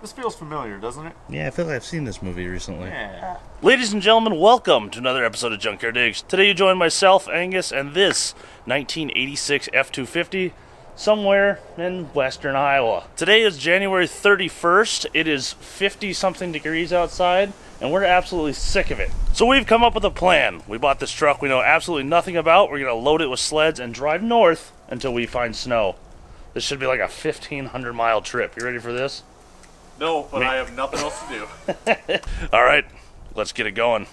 This feels familiar, doesn't it? Yeah, I feel like I've seen this movie recently. Yeah. Ladies and gentlemen, welcome to another episode of Junkyard Digs. Today you join myself, Angus, and this 1986 F250 somewhere in western Iowa. Today is January 31st. It is 50-something degrees outside, and we're absolutely sick of it. So we've come up with a plan. We bought this truck we know absolutely nothing about. We're going to load it with sleds and drive north until we find snow. This should be like a 1,500-mile trip. You ready for this? No, but I have nothing else to do. All right, let's get it going.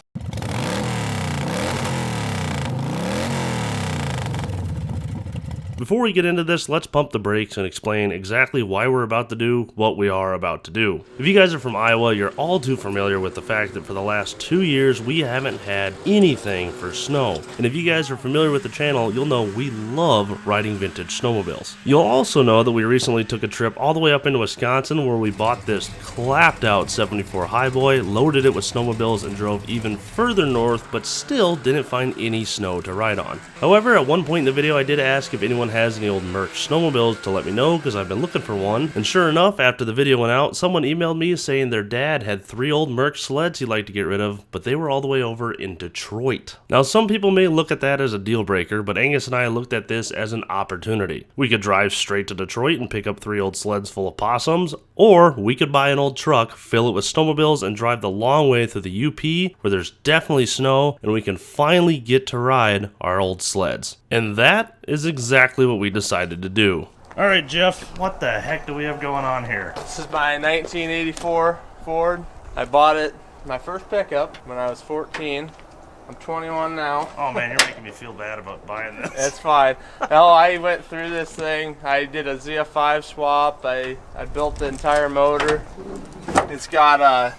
Before we get into this, let's pump the brakes and explain exactly why we're about to do what we are about to do. If you guys are from Iowa, you're all too familiar with the fact that for the last 2 years, we haven't had anything for snow. And if you guys are familiar with the channel, you'll know we love riding vintage snowmobiles. You'll also know that we recently took a trip all the way up into Wisconsin where we bought this clapped out 74 Highboy, loaded it with snowmobiles, and drove even further north, but still didn't find any snow to ride on. However, at one point in the video, I did ask if anyone has any old Merc snowmobiles to let me know because I've been looking for one, and sure enough, after the video went out, someone emailed me saying their dad had 3 old Merc sleds he'd like to get rid of, but they were all the way over in Detroit. Now, some people may look at that as a deal breaker, but Angus and I looked at this as an opportunity. We could drive straight to Detroit and pick up 3 old sleds full of possums, or we could buy an old truck, fill it with snowmobiles, and drive the long way through the UP where there's definitely snow and we can finally get to ride our old sleds. And that is exactly what we decided to do. All right, Jeff, what the heck do we have going on here? This is my 1984 Ford. I bought it, my first pickup, when I was 14. I'm 21 now. Oh man, you're making me feel bad about buying this. It's fine. Well, I went through this thing. I did a ZF5 swap. I built the entire motor. It's got a,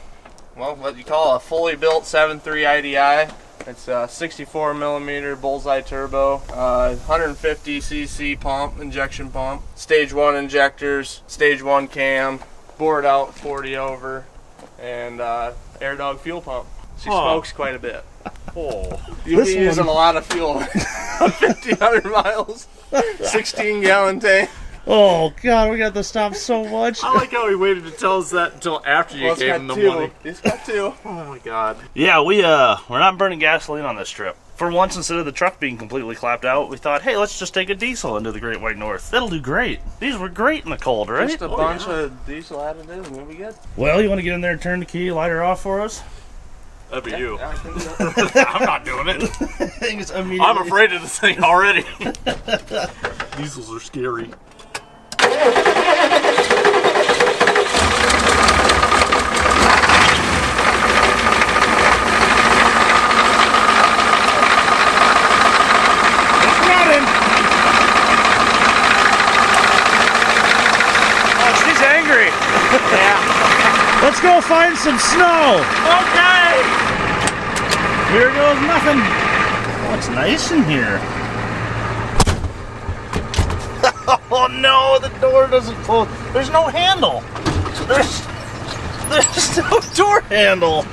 well, what you call a fully built 7.3 IDI. It's a 64 millimeter bullseye turbo, 150 cc pump, injection pump, stage 1 injectors, stage 1 cam, bored out 40 over, and air dog fuel pump. She smokes quite a bit. Oh, You'll be using a lot of fuel on 1,500 miles, 16-gallon tank. Oh god, we got to stop so much. I like how he waited to tell us that until after you gave him the money. He's got 2. Oh my god. yeah, we're not burning gasoline on this trip. For once, instead of the truck being completely clapped out, we thought, hey, let's just take a diesel into the Great White North. That'll do great. These were great in the cold, right? Just a bunch of diesel additives and we'll be good. Well, you want to get in there and turn the key, light her off for us? That'd be you. Yeah, I can do that. I'm not doing it. It's immediately... I'm afraid of this thing already. Diesels are scary. Let's go find some snow! Okay! Here goes nothing. Oh, it's nice in here. Oh no, the door doesn't close. There's no handle. There's no door handle.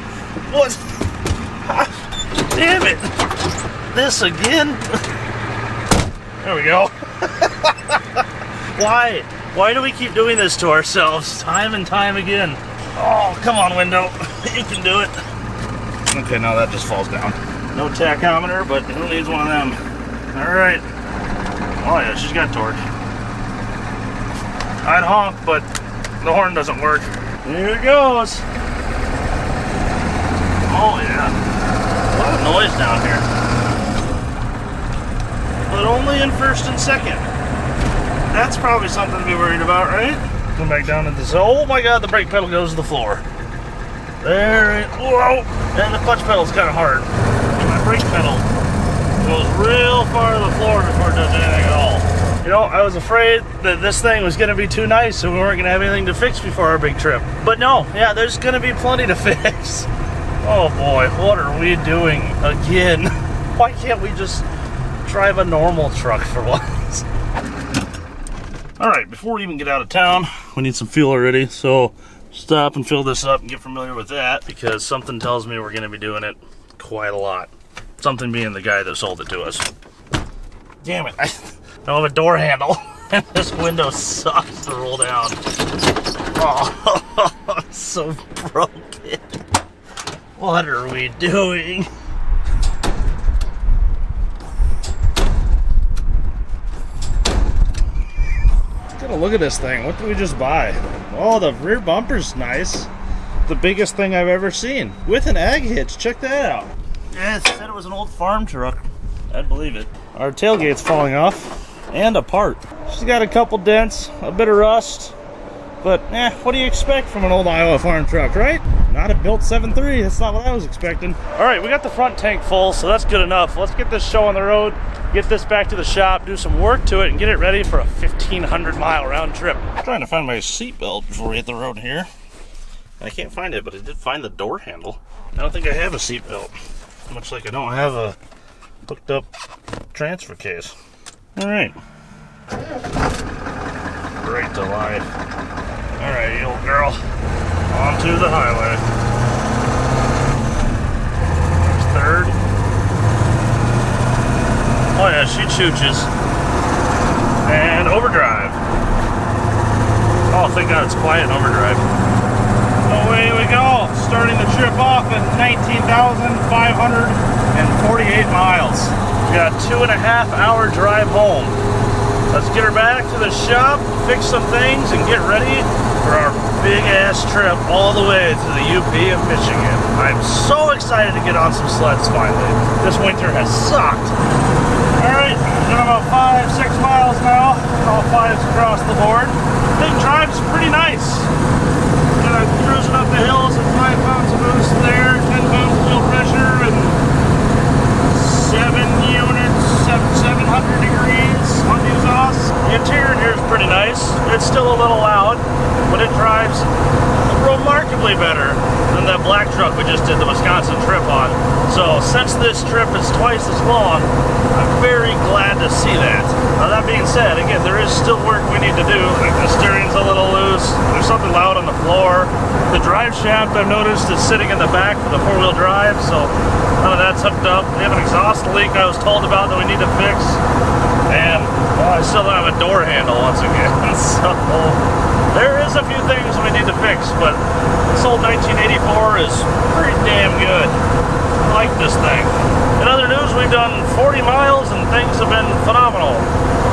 What? Damn it. This again? There we go. Why? Why do we keep doing this to ourselves time and time again? Oh, come on, window. You can do it. Okay, now that just falls down. No tachometer, but who needs one of them? All right. Oh yeah, she's got torque. I'd honk, but the horn doesn't work. Here it goes. Oh yeah. A lot of noise down here. But only in first and second. That's probably something to be worried about, right? Come back down to this. Oh my god, the brake pedal goes to the floor. There it, whoa! And the clutch pedal's kind of hard. My brake pedal goes real far to the floor before it does anything at all. You know, I was afraid that this thing was going to be too nice so we weren't going to have anything to fix before our big trip. But no, yeah, there's going to be plenty to fix. Oh boy, what are we doing again? Why can't we just drive a normal truck for once? Alright, before we even get out of town, we need some fuel already, so stop and fill this up and get familiar with that, because something tells me we're going to be doing it quite a lot. Something being the guy that sold it to us. Damn it, I don't have a door handle, and this window sucks to roll down. Oh, it's so broken. What are we doing? Get a look at this thing. What did we just buy? Oh, the rear bumper's nice. The biggest thing I've ever seen. With an ag hitch. Check that out. Yeah, it said it was an old farm truck. I'd believe it. Our tailgate's falling off and apart. She's got a couple dents, a bit of rust. But, what do you expect from an old Iowa farm truck, right? Not a built 7.3. That's not what I was expecting. All right, we got the front tank full, so that's good enough. Let's get this show on the road, get this back to the shop, do some work to it, and get it ready for a 1,500-mile round trip. I'm trying to find my seatbelt before we hit the road here. I can't find it, but I did find the door handle. I don't think I have a seatbelt, much like I don't have a hooked up transfer case. All right. Right to life. All right, you old girl, onto the highway. There's third. Oh yeah, she chooches. And overdrive. Oh, thank God it's quiet in overdrive. Away we go. Starting the trip off at 19,548 miles. We got a 2.5-hour drive home. Let's get her back to the shop, fix some things, and get ready for our big-ass trip all the way to the UP of Michigan. I'm so excited to get on some sleds finally. This winter has sucked. All right, done about 5-6 miles now. All 5s across the board. Thing drives pretty nice. Cruising up the hills at 5 pounds of boost there, 10 pounds of wheel pressure, and 7 units, 700 degrees on the exhaust. The interior in here is pretty nice. It's still a little loud, but it drives remarkably better than that black truck we just did the Wisconsin trip on. So since this trip is twice as long, I'm very glad to see that. Now that being said, again, there is still work we need to do. Like the steering's a little loose. There's something loud on the floor. The drive shaft, I've noticed, is sitting in the back for the 4-wheel drive, so none of that's hooked up. We have an exhaust leak I was told about that we need to fix. And, well, I still don't have a door handle once again. So there is a few things we need to fix, but this old 1984 is pretty damn good. I like this thing. In other news, we've done 40 miles and things have been phenomenal.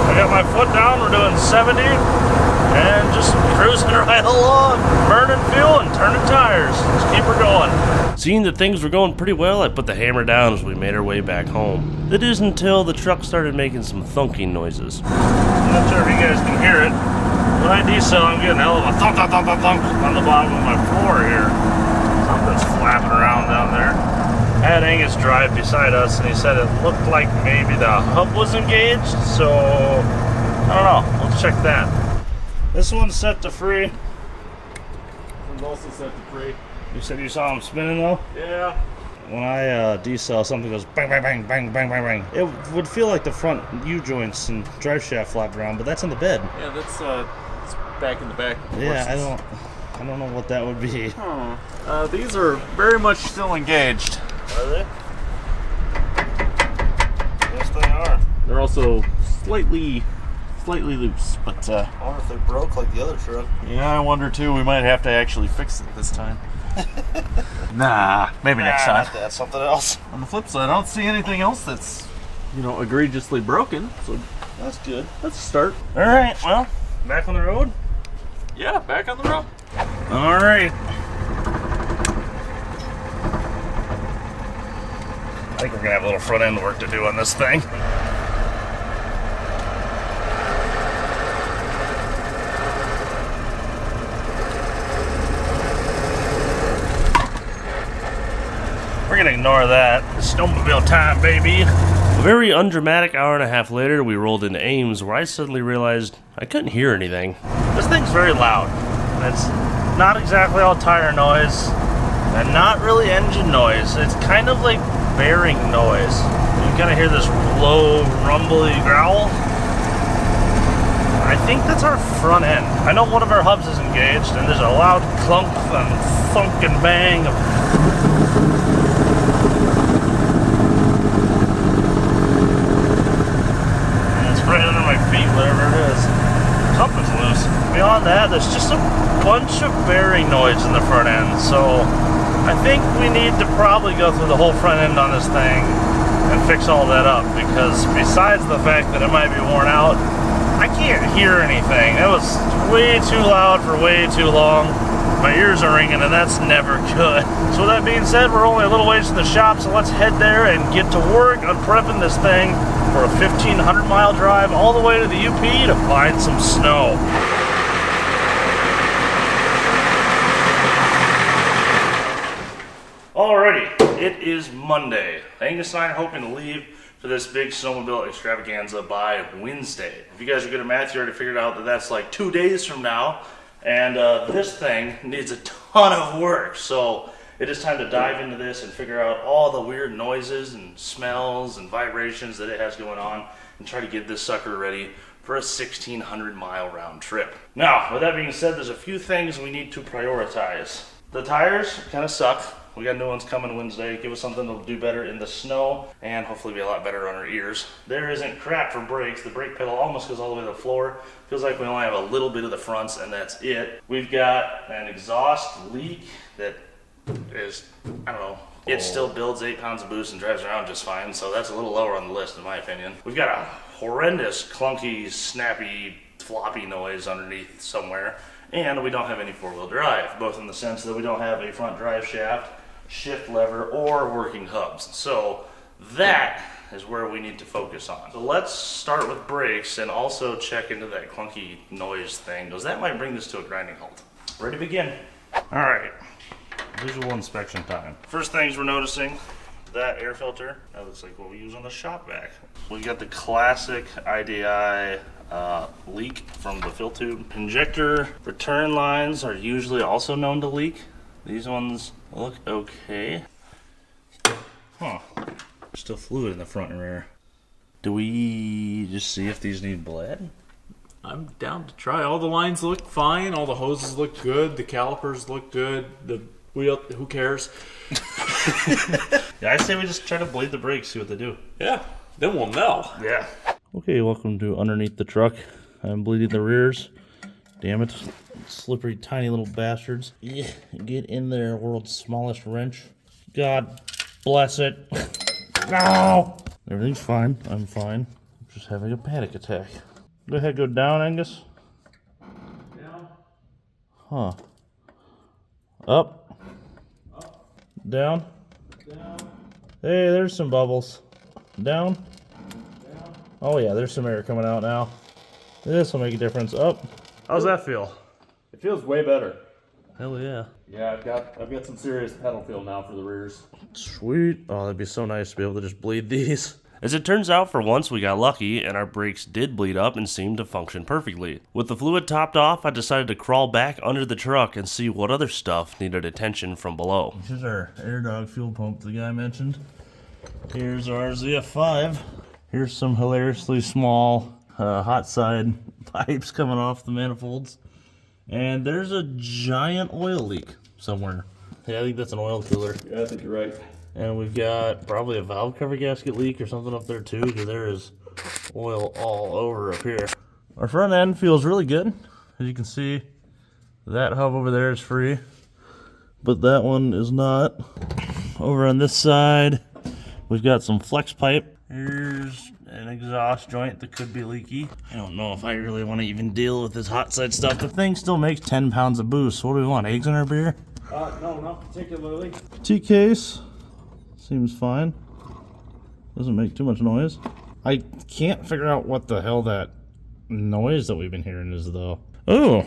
I got my foot down, we're doing 70, and just cruising right along, burning fuel and turning tires. Just keep her going. Seeing that things were going pretty well, I put the hammer down as we made our way back home. It is until the truck started making some thunking noises. I'm not sure if you guys can hear it. When I decel, I'm getting a hell of a thunk, thunk, thunk, thunk, thunk on the bottom of my floor here. Something's flapping around down there. I had Angus drive beside us, and he said it looked like maybe the hub was engaged, so I don't know. Let's check that. This one's set to free. This one's also set to free. You said you saw him spinning though? Yeah. When I decel, something goes bang, bang, bang, bang, bang, bang, bang. It would feel like the front U-joints and drive shaft flapped around, but that's in the bed. Yeah, that's it's back in the back. Yeah, I don't know what that would be. These are very much still engaged. Are they? Yes, they are. They're also slightly loose, but I wonder if they broke like the other truck. yeah, I wonder too. We might have to actually fix it this time. Nah, maybe next time. That's something else. On the flip side, I don't see anything else that's, egregiously broken. So That's good. let's start. All right, well, back on the road. Yeah, back on the road. All right. I think we're gonna have a little front end work to do on this thing. We're gonna ignore that. Snowmobile time, baby. A very undramatic hour and a half later, we rolled into Ames, where I suddenly realized I couldn't hear anything. This thing's very loud. It's not exactly all tire noise, and not really engine noise. It's kind of like bearing noise. You kind of hear this low, rumbly growl. I think that's our front end. I know one of our hubs is engaged, and there's a loud clunk and thunk and bang of right under my feet, whatever it is. Something's loose. beyond that, there's just a bunch of bearing noise in the front end. So I think we need to probably go through the whole front end on this thing and fix all that up, because besides the fact that it might be worn out, I can't hear anything. It was way too loud for way too long. My ears are ringing, and that's never good. So with that being said, we're only a little ways to the shop, so let's head there and get to work on prepping this thing for a 1,500 mile drive all the way to the UP to find some snow. Alrighty, it is Monday. Angus and I are hoping to leave for this big snowmobile extravaganza by Wednesday. If you guys are good at math, you already figured out that that's like 2 days from now, and this thing needs a ton of work. So it is time to dive into this and figure out all the weird noises and smells and vibrations that it has going on, and try to get this sucker ready for a 1,600 mile round trip. Now, with that being said, there's a few things we need to prioritize. The tires kind of suck. We got new ones coming Wednesday. Give us something to do better in the snow, and hopefully be a lot better on our ears. There isn't crap for brakes. The brake pedal almost goes all the way to the floor. Feels like we only have a little bit of the fronts, and that's it. We've got an exhaust leak that is, I don't know, it still builds 8 pounds of boost and drives around just fine, so that's a little lower on the list in my opinion. We've got a horrendous, clunky, snappy, floppy noise underneath somewhere, and we don't have any four-wheel drive, both in the sense that we don't have a front drive shaft, shift lever, or working hubs. So that is where we need to focus on. So let's start with brakes and also check into that clunky noise thing, because that might bring this to a grinding halt. Ready to begin. All right, visual inspection time. First things we're noticing, that air filter, that looks like what we use on the shop vac. We got the classic IDI leak from the fill tube. Injector return lines are usually also known to leak. These ones look okay. Huh. Still fluid in the front and rear. Do we just see if these need bled? I'm down to try. All the lines look fine. All the hoses look good. The calipers look good. The wheel, who cares? Yeah, I say we just try to bleed the brakes, see what they do. Yeah, then we'll know. Yeah. Okay, welcome to underneath the truck. I'm bleeding the rears. Damn it. Slippery, tiny little bastards. Yeah, get in there, world's smallest wrench. God bless it. No! Everything's fine. I'm fine. I'm just having a panic attack. Go ahead, go down, Angus. Down. Huh. Up. Up. Down. Down. Hey, there's some bubbles. Down. Down. Oh yeah, there's some air coming out now. This will make a difference. Up. How's that feel? It feels way better. Hell yeah. Yeah, I've got some serious pedal feel now for the rears. Sweet. Oh, that'd be so nice to be able to just bleed these. As it turns out, for once we got lucky and our brakes did bleed up and seemed to function perfectly. With the fluid topped off, I decided to crawl back under the truck and see what other stuff needed attention from below. Here's our Air Dog fuel pump the guy mentioned. Here's our ZF5. Here's some hilariously small hot side pipes coming off the manifolds. And there's a giant oil leak somewhere. Yeah, I think that's an oil cooler. Yeah, I think you're right. And we've got probably a valve cover gasket leak or something up there too, because there is oil all over up here. Our front end feels really good. As you can see, that hub over there is free, but that one is not. Over on this side, we've got some flex pipe. Here's an exhaust joint that could be leaky. I don't know if I really want to even deal with this hot side stuff. The thing still makes 10 pounds of boost. What do we want, eggs in our beer? No, not particularly. T-case seems fine. Doesn't make too much noise. I can't figure out what the hell that noise that we've been hearing is though. Oh,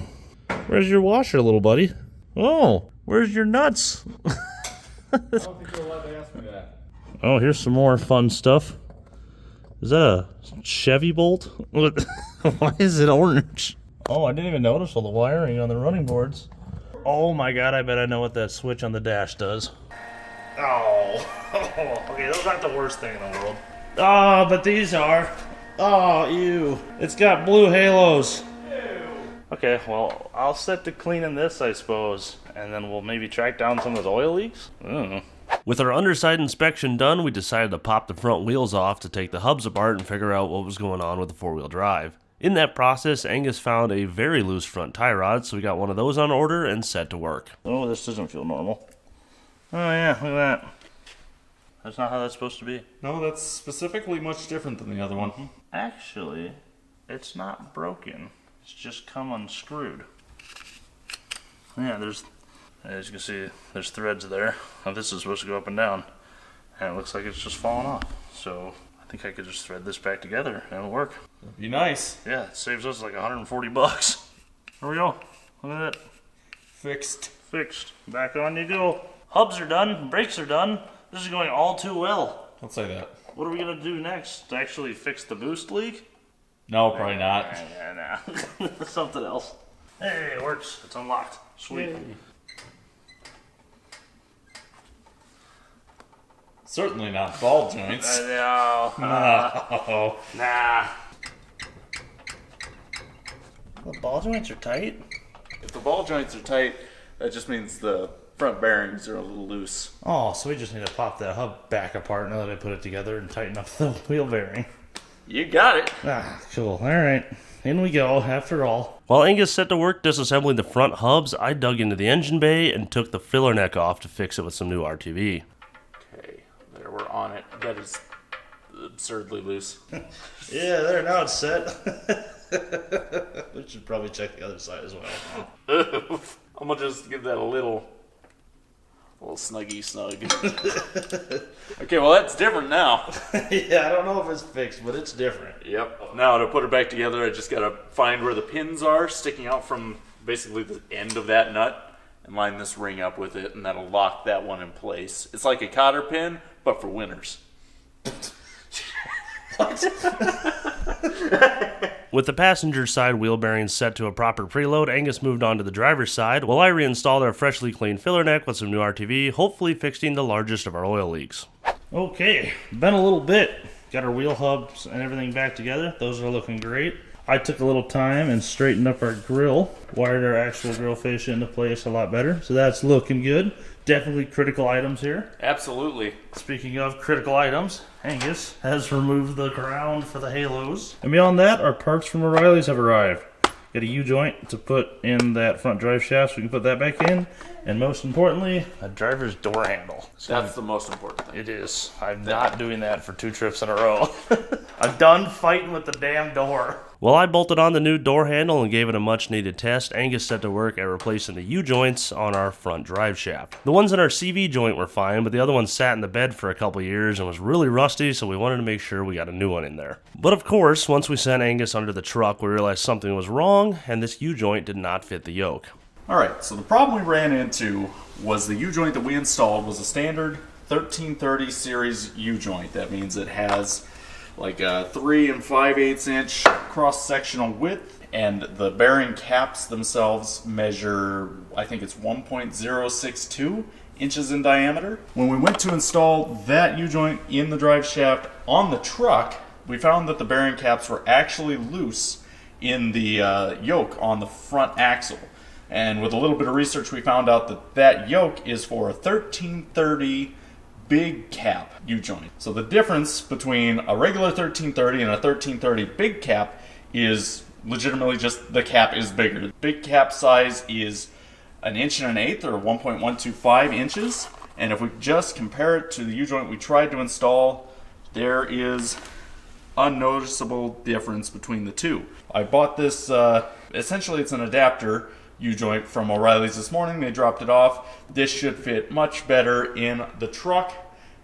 where's your washer, little buddy? Oh, where's your nuts? I don't think you're allowed to ask me that. Oh, here's some more fun stuff. Is that a Chevy bolt? Why is it orange? Oh, I didn't even notice all the wiring on the running boards. Oh my god, I bet I know what that switch on the dash does. Oh, okay, those aren't the worst thing in the world. Oh, but these are. Oh, ew. It's got blue halos. Ew. Okay, well, I'll set to cleaning this, I suppose, and then we'll maybe track down some of those oil leaks. I don't know. With our underside inspection done, we decided to pop the front wheels off to take the hubs apart and figure out what was going on with the four-wheel drive. In that process, Angus found a very loose front tie rod, so we got one of those on order and set to work. Oh, this doesn't feel normal. Oh yeah, look at that. That's not how that's supposed to be. No, that's specifically much different than the other one. Actually, it's not broken. It's just come unscrewed. Yeah, as you can see, there's threads there. Now this is supposed to go up and down. And it looks like it's just falling off. So I think I could just thread this back together and it'll work. That'd be nice. Yeah, it saves us like $140. There we go. Look at that. Fixed. Fixed. Back on you go. Hubs are done. Brakes are done. This is going all too well. I'll say that. What are we going to do next? To actually fix the boost leak? No, probably not. Nah. Something else. Hey, it works. It's unlocked. Sweet. Yay. Certainly not ball joints. No. No. Nah. The ball joints are tight. If the ball joints are tight, that just means the front bearings are a little loose. Oh, so we just need to pop that hub back apart now that I put it together and tighten up the wheel bearing. You got it. Ah, cool. All right. In we go, after all. While Angus set to work disassembling the front hubs, I dug into the engine bay and took the filler neck off to fix it with some new RTV. Okay, there we're on it. That is absurdly loose. Yeah, there, now it's set. We should probably check the other side as well. I'm gonna just give that a little snuggy snug. Okay, well that's different now. Yeah, I don't know if it's fixed, but it's different. Yep. Now to put it back together, I just gotta find where the pins are sticking out from basically the end of that nut and line this ring up with it, and that'll lock that one in place. It's like a cotter pin, but for winners. With the passenger side wheel bearings set to a proper preload, Angus moved on to the driver's side, while I reinstalled our freshly cleaned filler neck with some new RTV, hopefully fixing the largest of our oil leaks. Okay, been a little bit. Got our wheel hubs and everything back together. Those are looking great. I took a little time and straightened up our grill, wired our actual grill fascia into place a lot better, so that's looking good. Definitely critical items here. Absolutely. Speaking of critical items, Angus has removed the ground for the halos. And beyond that, our parts from O'Reilly's have arrived. Got a U-joint to put in that front drive shaft so we can put that back in. And most importantly, a driver's door handle. That's the most important thing. It is. I'm not doing that for 2 trips in a row. I'm done fighting with the damn door. While I bolted on the new door handle and gave it a much needed test, Angus set to work at replacing the U-joints on our front drive shaft. The ones in our CV joint were fine, but the other one sat in the bed for a couple years and was really rusty, so we wanted to make sure we got a new one in there. But of course, once we sent Angus under the truck, we realized something was wrong, and this U-joint did not fit the yoke. Alright, so the problem we ran into was the U-joint that we installed was a standard 1330 series U-joint. That means it has like a 3 5/8 inch cross-sectional width, and the bearing caps themselves measure, I think it's 1.062 inches in diameter. When we went to install that U-joint in the drive shaft on the truck, we found that the bearing caps were actually loose in the yoke on the front axle. And with a little bit of research, we found out that that yoke is for a 1330 big cap U-joint. So the difference between a regular 1330 and a 1330 big cap is legitimately just the cap is bigger. The big cap size is 1 1/8 or 1.125 inches. And if we just compare it to the U-joint we tried to install, there is unnoticeable difference between the two. I bought this, essentially it's an adapter U-joint from O'Reilly's this morning. They dropped it off. This should fit much better in the truck,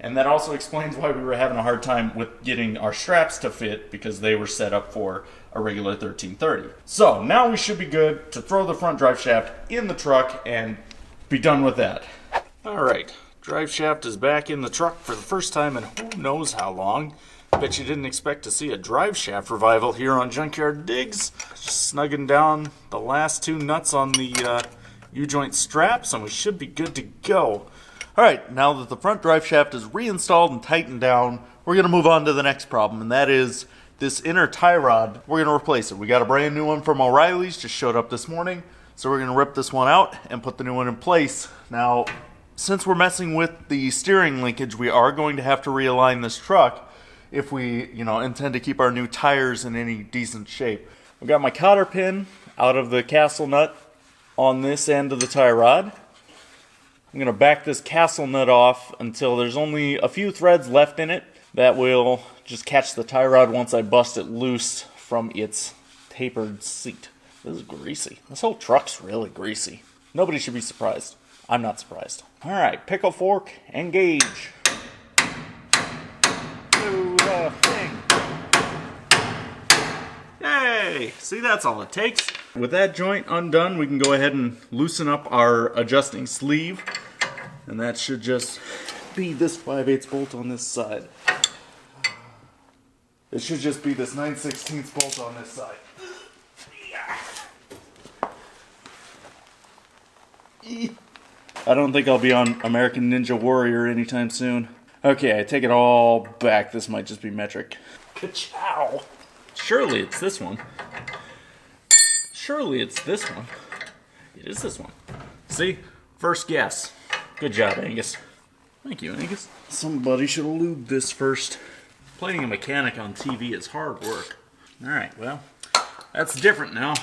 and that also explains why we were having a hard time with getting our straps to fit, because they were set up for a regular 1330. So now we should be good to throw the front drive shaft in the truck and be done with that. Alright, drive shaft is back in the truck for the first time in who knows how long. Bet you didn't expect to see a drive shaft revival here on Junkyard Digs. Just snugging down the last 2 nuts on the U-joint straps, and we should be good to go. Alright, now that the front drive shaft is reinstalled and tightened down, we're going to move on to the next problem, and that is this inner tie rod. We're going to replace it. We got a brand new one from O'Reilly's, just showed up this morning, so we're going to rip this one out and put the new one in place. Now, since we're messing with the steering linkage, we are going to have to realign this truck if we, intend to keep our new tires in any decent shape. I've got my cotter pin out of the castle nut on this end of the tie rod. I'm going to back this castle nut off until there's only a few threads left in it that will just catch the tie rod once I bust it loose from its tapered seat. This is greasy. This whole truck's really greasy. Nobody should be surprised. I'm not surprised. Alright, pickle fork, engage. Do the thing. Yay! See, that's all it takes. With that joint undone, we can go ahead and loosen up our adjusting sleeve. And that should just be this 5/8 bolt on this side. It should just be this 9/16 bolt on this side. I don't think I'll be on American Ninja Warrior anytime soon. Okay, I take it all back. This might just be metric. Ka-chow! Surely it's this one. Surely it's this one. It is this one. See? First guess. Good job, Angus. Thank you, Angus. Somebody should have lubed this first. Playing a mechanic on TV is hard work. Alright, well, that's different now.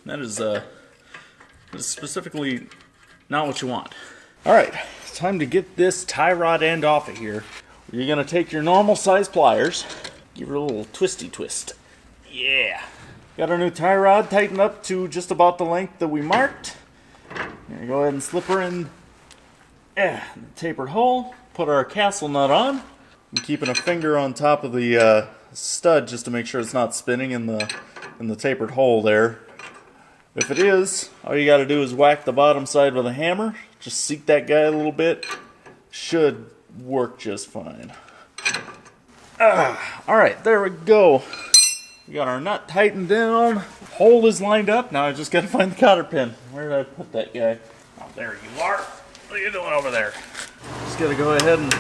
That is specifically not what you want. Alright, it's time to get this tie rod end off of here. You're going to take your normal size pliers, give it a little twisty twist. Yeah. Got our new tie rod tightened up to just about the length that we marked. Gonna go ahead and slip her in the tapered hole. Put our castle nut on. I'm keeping a finger on top of the stud just to make sure it's not spinning in the tapered hole there. If it is, all you got to do is whack the bottom side with a hammer. Just seat that guy a little bit. Should work just fine. Alright, there we go. We got our nut tightened down. Hole is lined up. Now I just got to find the cotter pin. Where did I put that guy? Oh, there you are. What are you doing over there? Just got to go ahead and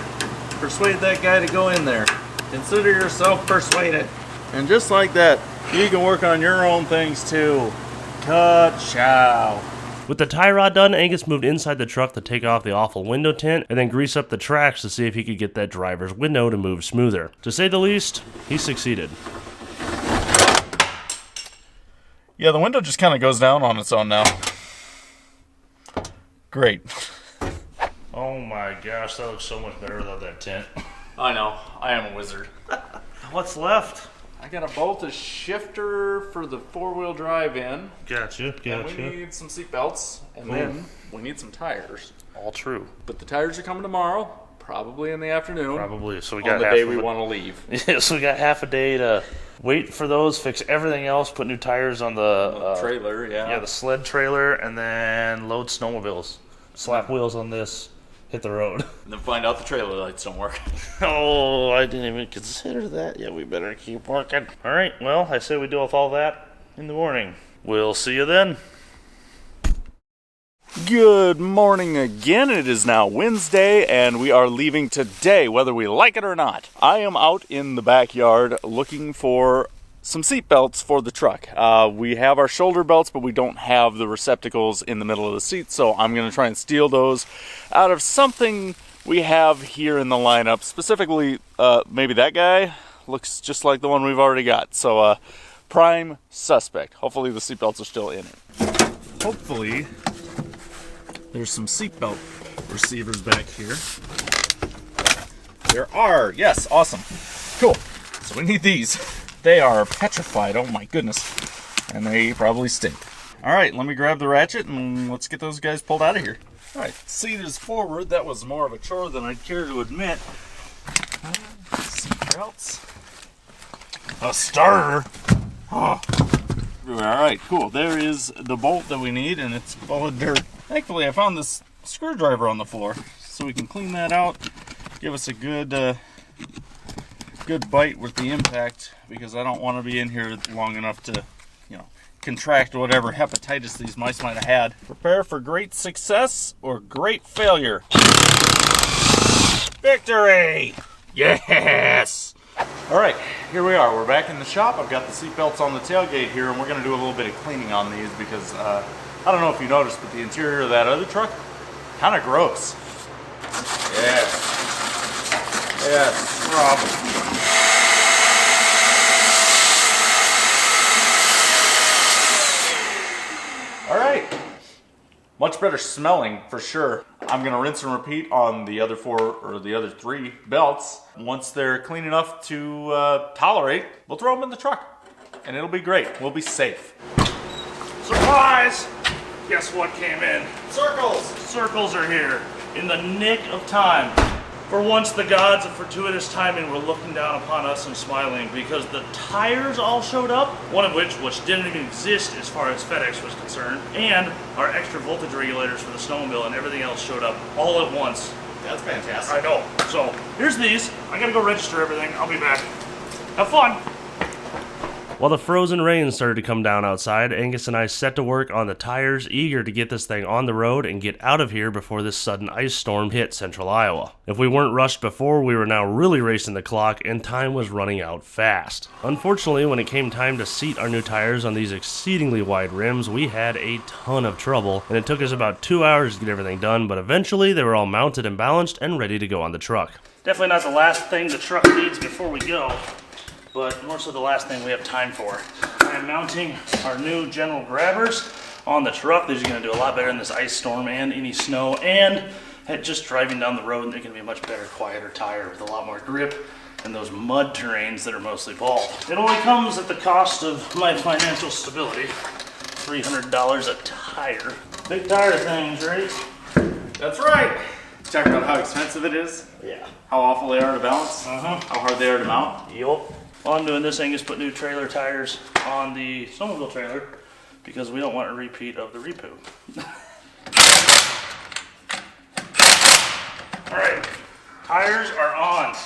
persuade that guy to go in there. Consider yourself persuaded. And just like that, you can work on your own things too. Ka-chow. With the tie rod done, Angus moved inside the truck to take off the awful window tint and then grease up the tracks to see if he could get that driver's window to move smoother. To say the least, he succeeded. Yeah, the window just kind of goes down on its own now. Great. Oh my gosh, that looks so much better without that tint. I know. I am a wizard. What's left? I got to bolt a shifter for the four-wheel drive in. Gotcha. And we need some seat belts. And then we need some tires. All true. But the tires are coming tomorrow, probably in the afternoon. Probably. So we on got the half day of we it. want to leave. Yeah, so we got half a day to wait for those, fix everything else, put new tires on the trailer, yeah. Yeah, the sled trailer, and then load snowmobiles. Slap wheels on this, hit the road. And then find out the trailer lights don't work. Oh, I didn't even consider that. Yeah, we better keep working. All right, well, I say we deal with all that in the morning. We'll see you then. Good morning again. It is now Wednesday, and we are leaving today, whether we like it or not. I am out in the backyard looking for some seat belts for the truck. We have our shoulder belts, but we don't have the receptacles in the middle of the seat, so I'm going to try and steal those out of something we have here in the lineup. Specifically, maybe that guy looks just like the one we've already got. So, prime suspect. Hopefully the seat belts are still in it. Hopefully there's some seatbelt receivers back here. There are. Yes, awesome. Cool. So we need these. They are petrified. Oh my goodness. And they probably stink. All right, let me grab the ratchet and let's get those guys pulled out of here. All right, seat is forward. That was more of a chore than I'd care to admit. Seat belts. A starter. Oh. All right, cool. There is the bolt that we need, and it's full of dirt. Thankfully, I found this screwdriver on the floor, so we can clean that out, give us a good bite with the impact, because I don't want to be in here long enough to, contract whatever hepatitis these mice might have had. Prepare for great success or great failure. Victory! Yes! All right, here we are. We're back in the shop. I've got the seat belts on the tailgate here, and we're going to do a little bit of cleaning on these because I don't know if you noticed, but the interior of that other truck, kind of gross. Yes. Yes, problem. Much better smelling for sure. I'm gonna rinse and repeat on the other 4 or the other 3 belts. Once they're clean enough to tolerate, we'll throw them in the truck and it'll be great. We'll be safe. Surprise! Guess what came in? Circles! Circles are here in the nick of time. For once, the gods of fortuitous timing were looking down upon us and smiling because the tires all showed up, one of which didn't even exist as far as FedEx was concerned, and our extra voltage regulators for the snowmobile and everything else showed up all at once. That's fantastic. I know. So, here's these. I gotta go register everything. I'll be back. Have fun! While the frozen rain started to come down outside, Angus and I set to work on the tires, eager to get this thing on the road and get out of here before this sudden ice storm hit central Iowa. If we weren't rushed before, we were now really racing the clock and time was running out fast. Unfortunately, when it came time to seat our new tires on these exceedingly wide rims, we had a ton of trouble, and it took us about 2 hours to get everything done, but eventually they were all mounted and balanced and ready to go on the truck. Definitely not the last thing the truck needs before we go, but more so the last thing we have time for. I am mounting our new general grabbers on the truck. These are going to do a lot better in this ice storm and any snow, and just driving down the road, they're going to be a much better, quieter tire with a lot more grip in those mud terrains that are mostly bald. It only comes at the cost of my financial stability. $300 a tire. Big tire things, right? That's right. Check out how expensive it is. Yeah. How awful they are to balance. Uh-huh. How hard they are to mount. Yup. All I'm doing this thing is put new trailer tires on the snowmobile trailer because we don't want a repeat of the repoo. Alright, tires are on.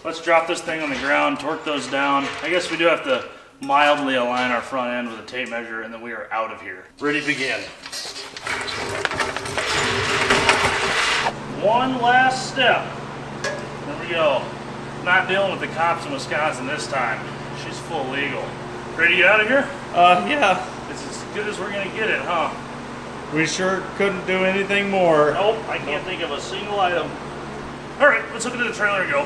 Let's drop this thing on the ground, torque those down. I guess we do have to mildly align our front end with a tape measure, and then we are out of here. Ready to begin. One last step. There we go. Not dealing with the cops in Wisconsin this time. She's full legal. Ready to get out of here? Yeah. It's as good as we're gonna get it, huh? We sure couldn't do anything more. Nope, I can't think of a single item. Alright, let's look into the trailer and go.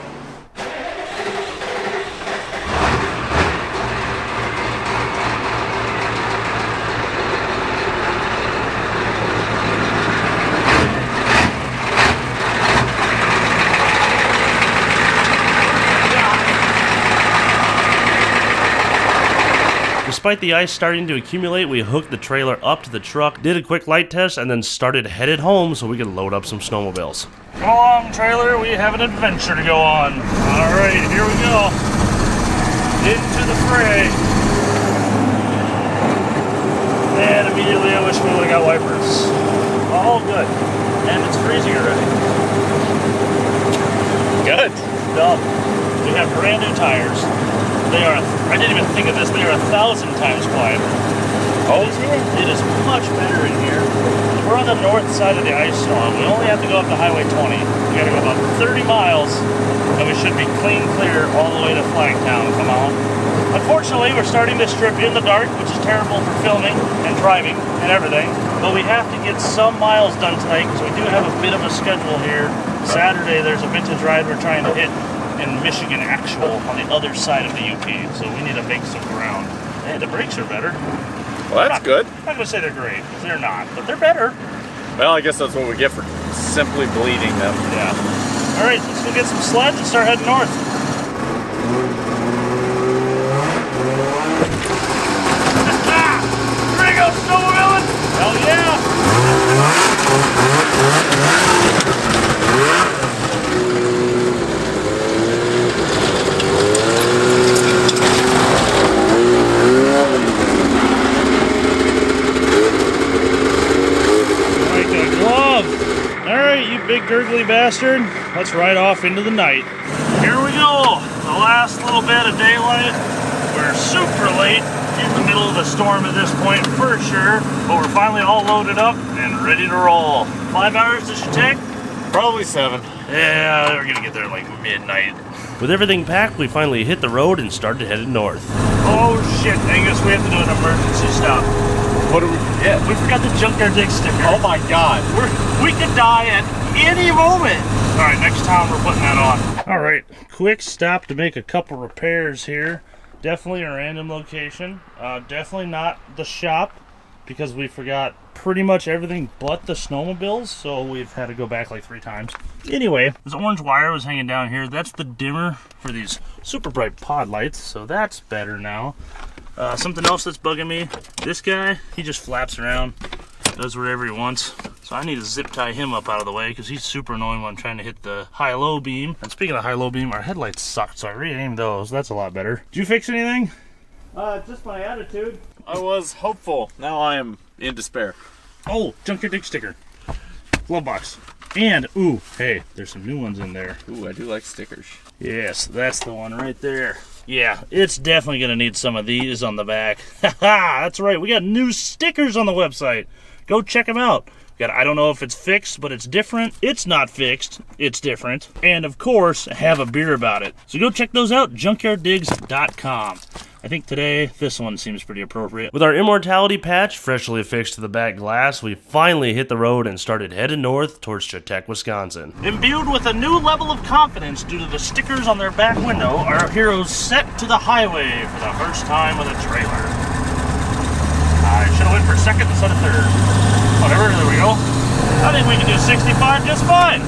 Despite the ice starting to accumulate, we hooked the trailer up to the truck, did a quick light test, and then started headed home so we could load up some snowmobiles. Come along, trailer, we have an adventure to go on. Alright, here we go. Into the fray. And immediately I wish we would have got wipers. All good. And it's freezing already. Good. Dumb. We have brand new tires. They are, I didn't even think of this, they are 1,000 times quieter. Oh, it is much better in here. We're on the north side of the ice storm. We only have to go up to Highway 20. We gotta go about 30 miles, and we should be clean clear all the way to Flagtown. Come on. Unfortunately, we're starting this trip in the dark, which is terrible for filming and driving and everything. But we have to get some miles done tonight because we do have a bit of a schedule here. Saturday, there's a vintage ride we're trying to hit in Michigan Actual on the other side of the UP, so we need to make some ground. Hey, the brakes are better. Well, that's good. I'm not gonna say they're great, because they're not, but they're better. Well, I guess that's what we get for simply bleeding them. Yeah. All right, let's go get some sleds and start heading north. Here we go, snowmobiling! Hell yeah! Big gurgly bastard. Let's ride off into the night. Here we go. The last little bit of daylight. We're super late in the middle of the storm at this point for sure, but we're finally all loaded up and ready to roll. 5 hours this should take? Probably 7. Yeah, we're gonna get there at like midnight. With everything packed, we finally hit the road and started headed north. Oh shit, Angus, we have to do an emergency stop. What did we forget? We forgot the Junkyard Digs sticker. Oh my god. We could die at any moment. All right, next time we're putting that on. All right, quick stop to make a couple repairs here. Definitely a random location. Definitely not the shop. because we forgot pretty much everything but the snowmobiles, so we've had to go back like 3 times. Anyway, this orange wire was hanging down here. That's the dimmer for these super bright pod lights, so that's better now. Something else that's bugging me, this guy, he just flaps around, does whatever he wants. So I need to zip tie him up out of the way because he's super annoying when I'm trying to hit the high-low beam. And speaking of high-low beam, our headlights sucked, so I re-aimed those. That's a lot better. Did you fix anything? Just my attitude. I was hopeful. Now I am in despair. Oh, Junkyard Digs sticker. Glove box. And, ooh, hey, there's some new ones in there. Ooh, I do like stickers. Yes, that's the one right there. Yeah, it's definitely going to need some of these on the back. Haha, that's right. We got new stickers on the website. Go check them out. I don't know if it's fixed, but it's different. It's not fixed. It's different. And, of course, have a beer about it. So go check those out, junkyarddigs.com. I think today, this one seems pretty appropriate. With our immortality patch freshly affixed to the back glass, we finally hit the road and started heading north towards Chautauqua, Wisconsin. Imbued with a new level of confidence due to the stickers on their back window, our heroes set to the highway for the first time with a trailer. I should have went for second instead of third. Whatever, there we go. I think we can do 65 just fine.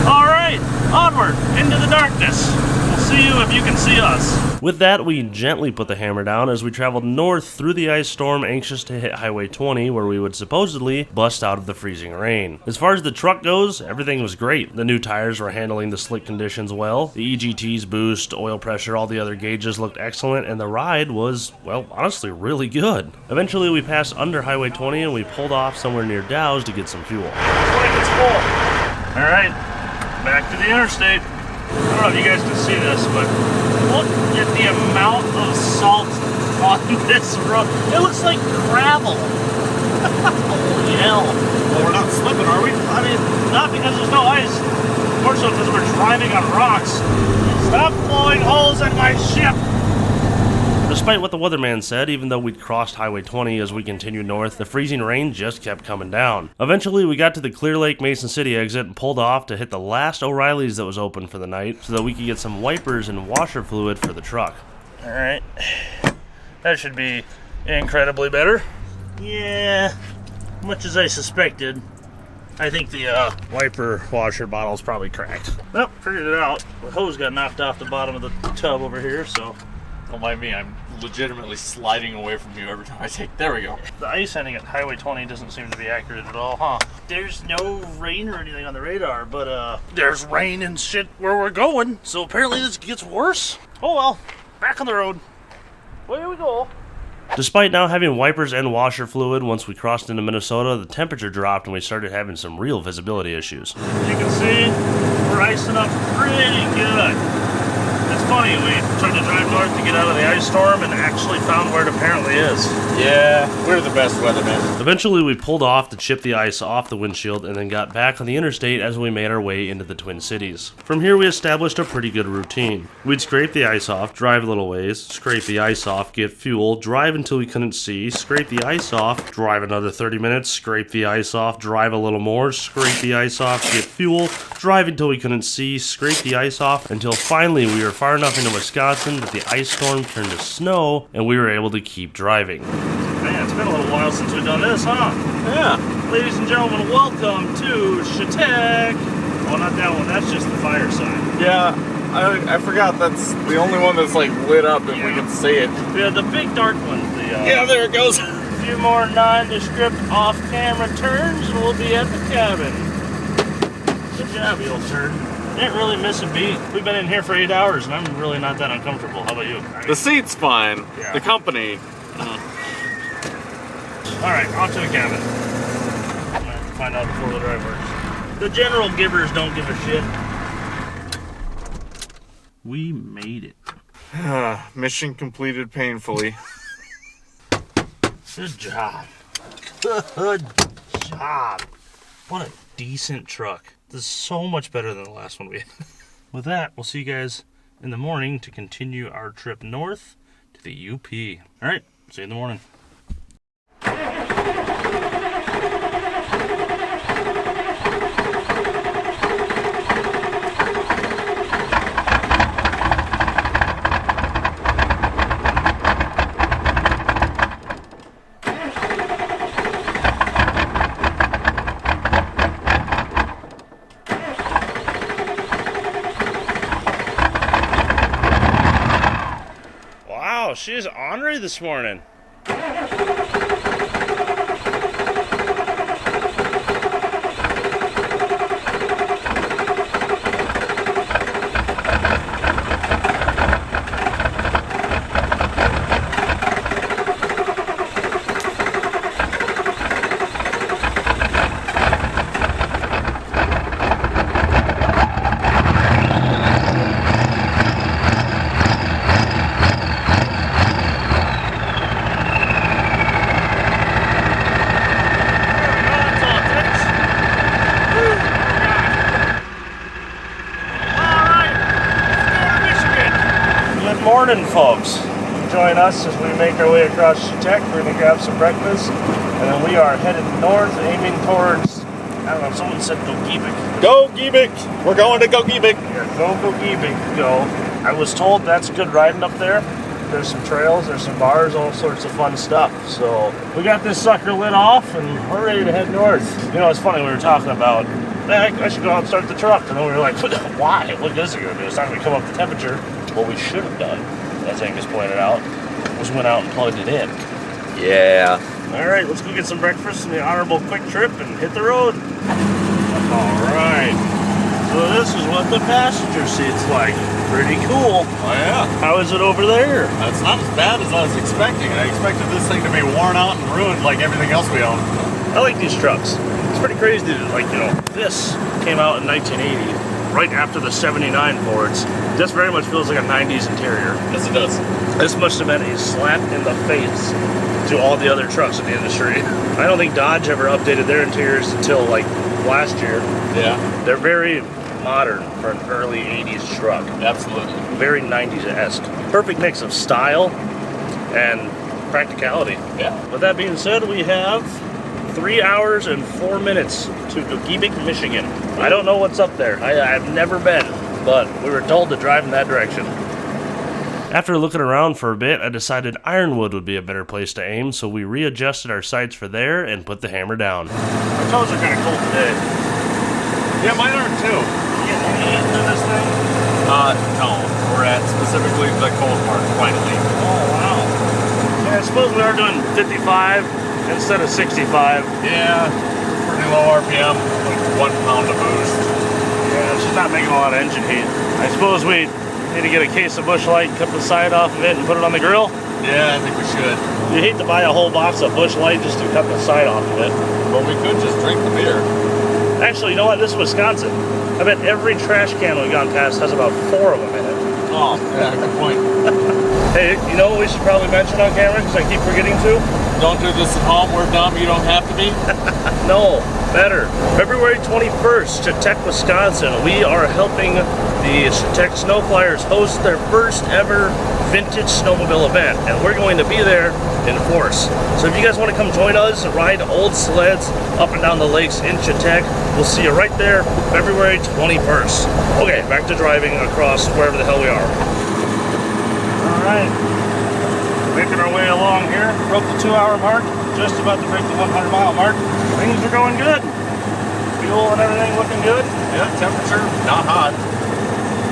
All right, onward into the darkness. We'll see you if you can see us. With that, we gently put the hammer down as we traveled north through the ice storm, anxious to hit Highway 20, where we would supposedly bust out of the freezing rain. As far as the truck goes, everything was great. The new tires were handling the slick conditions well, the EGT's boost, oil pressure, all the other gauges looked excellent, and the ride was, well, honestly really good. Eventually, we passed under Highway 20 and we pulled off somewhere near Dow's to get some fuel. Looks like it's full. All right, back to the interstate. I don't know if you guys can see this, but look at the amount of salt on this road. It looks like gravel. Holy hell. Well, we're not slipping, are we? I mean, not because there's no ice. More so because we're driving on rocks. Stop blowing holes in my ship. Despite what the weatherman said, even though we'd crossed Highway 20 as we continued north, the freezing rain just kept coming down. Eventually, we got to the Clear Lake Mason City exit and pulled off to hit the last O'Reilly's that was open for the night so that we could get some wipers and washer fluid for the truck. All right, that should be incredibly better. Yeah, much as I suspected. I think the wiper washer bottle's probably cracked. Well, figured it out. The hose got knocked off the bottom of the tub over here, so... Don't mind me, I'm legitimately sliding away from you every time I take. There we go. The ice ending at Highway 20 doesn't seem to be accurate at all, huh? There's no rain or anything on the radar, but there's rain and shit where we're going, so apparently this gets worse. Oh well, back on the road. Away we go. Despite now having wipers and washer fluid, once we crossed into Minnesota, the temperature dropped and we started having some real visibility issues. As you can see, we're icing up pretty good. It's funny, we tried to drive north to get out of the ice storm and actually found where it apparently is. Yeah, we're the best weathermen. Eventually we pulled off to chip the ice off the windshield and then got back on the interstate as we made our way into the Twin Cities. From here we established a pretty good routine. We'd scrape the ice off, drive a little ways, scrape the ice off, get fuel, drive until we couldn't see, scrape the ice off, drive another 30 minutes, scrape the ice off, drive a little more, scrape the ice off, get fuel, drive until we couldn't see, scrape the ice off, until finally we were far enough into Wisconsin that the ice storm turned to snow and we were able to keep driving. Man, it's been a little while since we've done this, huh? Yeah. Ladies and gentlemen, welcome to Chautauqua. Oh, not that one. That's just the fire sign. Yeah, I forgot that's the only one that's like lit up and we can see it. Yeah, the big dark one. Yeah, there it goes. A few more nondescript off-camera turns and we'll be at the cabin. Good job, you old turd. Didn't really miss a beat. We've been in here for 8 hours and I'm really not that uncomfortable. How about you? The seat's fine. Yeah. The company. Alright, off to the cabin. I'm gonna have to find out before the drive works. The general givers don't give a shit. We made it. Mission completed painfully. Good job. Good job. What a decent truck. This is so much better than the last one we had. With that, we'll see you guys in the morning to continue our trip north to the UP. Alright, see you in the morning. she's ornery this morning. Morning, folks. Join us as we make our way across Chetek. We're going to grab some breakfast, and then we are headed north, aiming towards, I don't know, someone said Gogebic. Gogebic! We're going to Gogebic! Yeah, go Gogebic, go. I was told that's good riding up there. There's some trails, there's some bars, all sorts of fun stuff. So we got this sucker lit off, and we're ready to head north. You know, it's funny, we were talking about, man, I should go out and start the truck. And then we were like, why? What is it going to do? It's not going to come up the temperature. What we should have done, as Angus pointed out, was went out and plugged it in. Yeah. All right, let's go get some breakfast and the honorable quick trip and hit the road. All right. So this is what the passenger seat's like. Pretty cool. Oh, yeah. How is it over there? That's not as bad as I was expecting. I expected this thing to be worn out and ruined like everything else we own. I like these trucks. It's pretty crazy that, like, you know, this came out in 1980. Right after the 79 Fords. This very much feels like a 90s interior. Yes, it does. This must have been a slap in the face to all the other trucks in the industry. I don't think Dodge ever updated their interiors until like last year. Yeah. They're very modern for an early 80s truck. Absolutely. Very 90s-esque. Perfect mix of style and practicality. Yeah. With that being said, we have 3 hours and 4 minutes to Gogebic, Michigan. I don't know what's up there. I've never been, but we were told to drive in that direction. After looking around for a bit, I decided Ironwood would be a better place to aim, so we readjusted our sights for there and put the hammer down. My toes are kind of cold today. Yeah, mine are too. You get any heat into this thing? No. We're at specifically the cold part, finally. Oh, wow. Yeah, I suppose we are doing 55 instead of 65. Yeah. Pretty low RPM, like 1 pound of boost. Yeah, it's just not making a lot of engine heat. I suppose we need to get a case of Busch Light, cut the side off of it, and put it on the grill. Yeah, I think we should. You hate to buy a whole box of Busch Light just to cut the side off of it. But we could just drink the beer. Actually, you know what? This is Wisconsin. I bet every trash can we've gone past has about 4 of them in it. Oh, yeah, good point. Hey, you know what we should probably mention on camera, because I keep forgetting to? Don't do this at home. We're dumb. You don't have to be. No, better. February 21st, Chetek, Wisconsin. We are helping the Chetek Snow Flyers host their first ever vintage snowmobile event, and we're going to be there in force. So if you guys want to come join us and ride old sleds up and down the lakes in Chetek, we'll see you right there, February 21st. Okay, back to driving across wherever the hell we are. All right. Making our way along here. Broke the 2-hour mark. Just about to break the 100-mile mark. Things are going good. Fuel and everything looking good. Yeah, temperature not hot.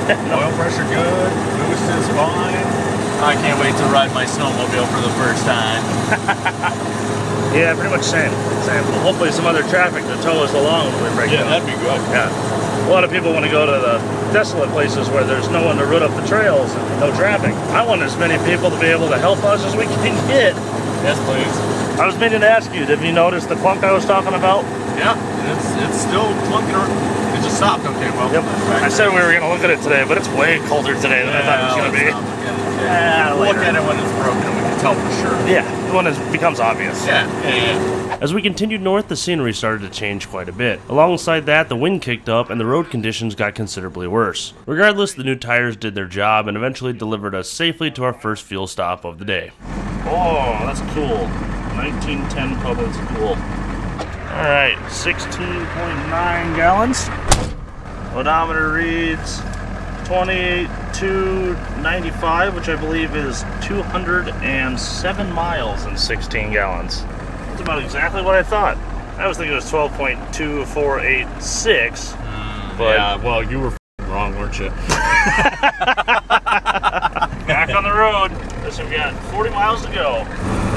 Oil pressure good. Boost is fine. I can't wait to ride my snowmobile for the first time. Yeah, pretty much same. Well, hopefully some other traffic to tow us along when we break Yeah, down. that'd be good. Yeah. A lot of people want to go to the desolate places where there's no one to root up the trails and no traffic. I want as many people to be able to help us as we can get. Yes, please. I was meaning to ask you, have you noticed the clunk I was talking about? Yeah, it's still clunking. It just stopped. Okay, well. Yep. I said we were going to look at it today, but it's way colder today than I thought it was going to be. Yeah, we'll look at it when it's broken and we can tell for sure. Yeah, when it becomes obvious. Yeah. As we continued north, the scenery started to change quite a bit. Alongside that, the wind kicked up and the road conditions got considerably worse. Regardless, the new tires did their job and eventually delivered us safely to our first fuel stop of the day. Oh, that's cool. 1910 Public School. Alright, 16.9 gallons. Odometer reads 28,295, which I believe is 207 miles and 16 gallons. That's about exactly what I thought. I was thinking it was 12.2486. But Yeah, well, you were wrong, weren't you? back on the road. So we got 40 miles to go.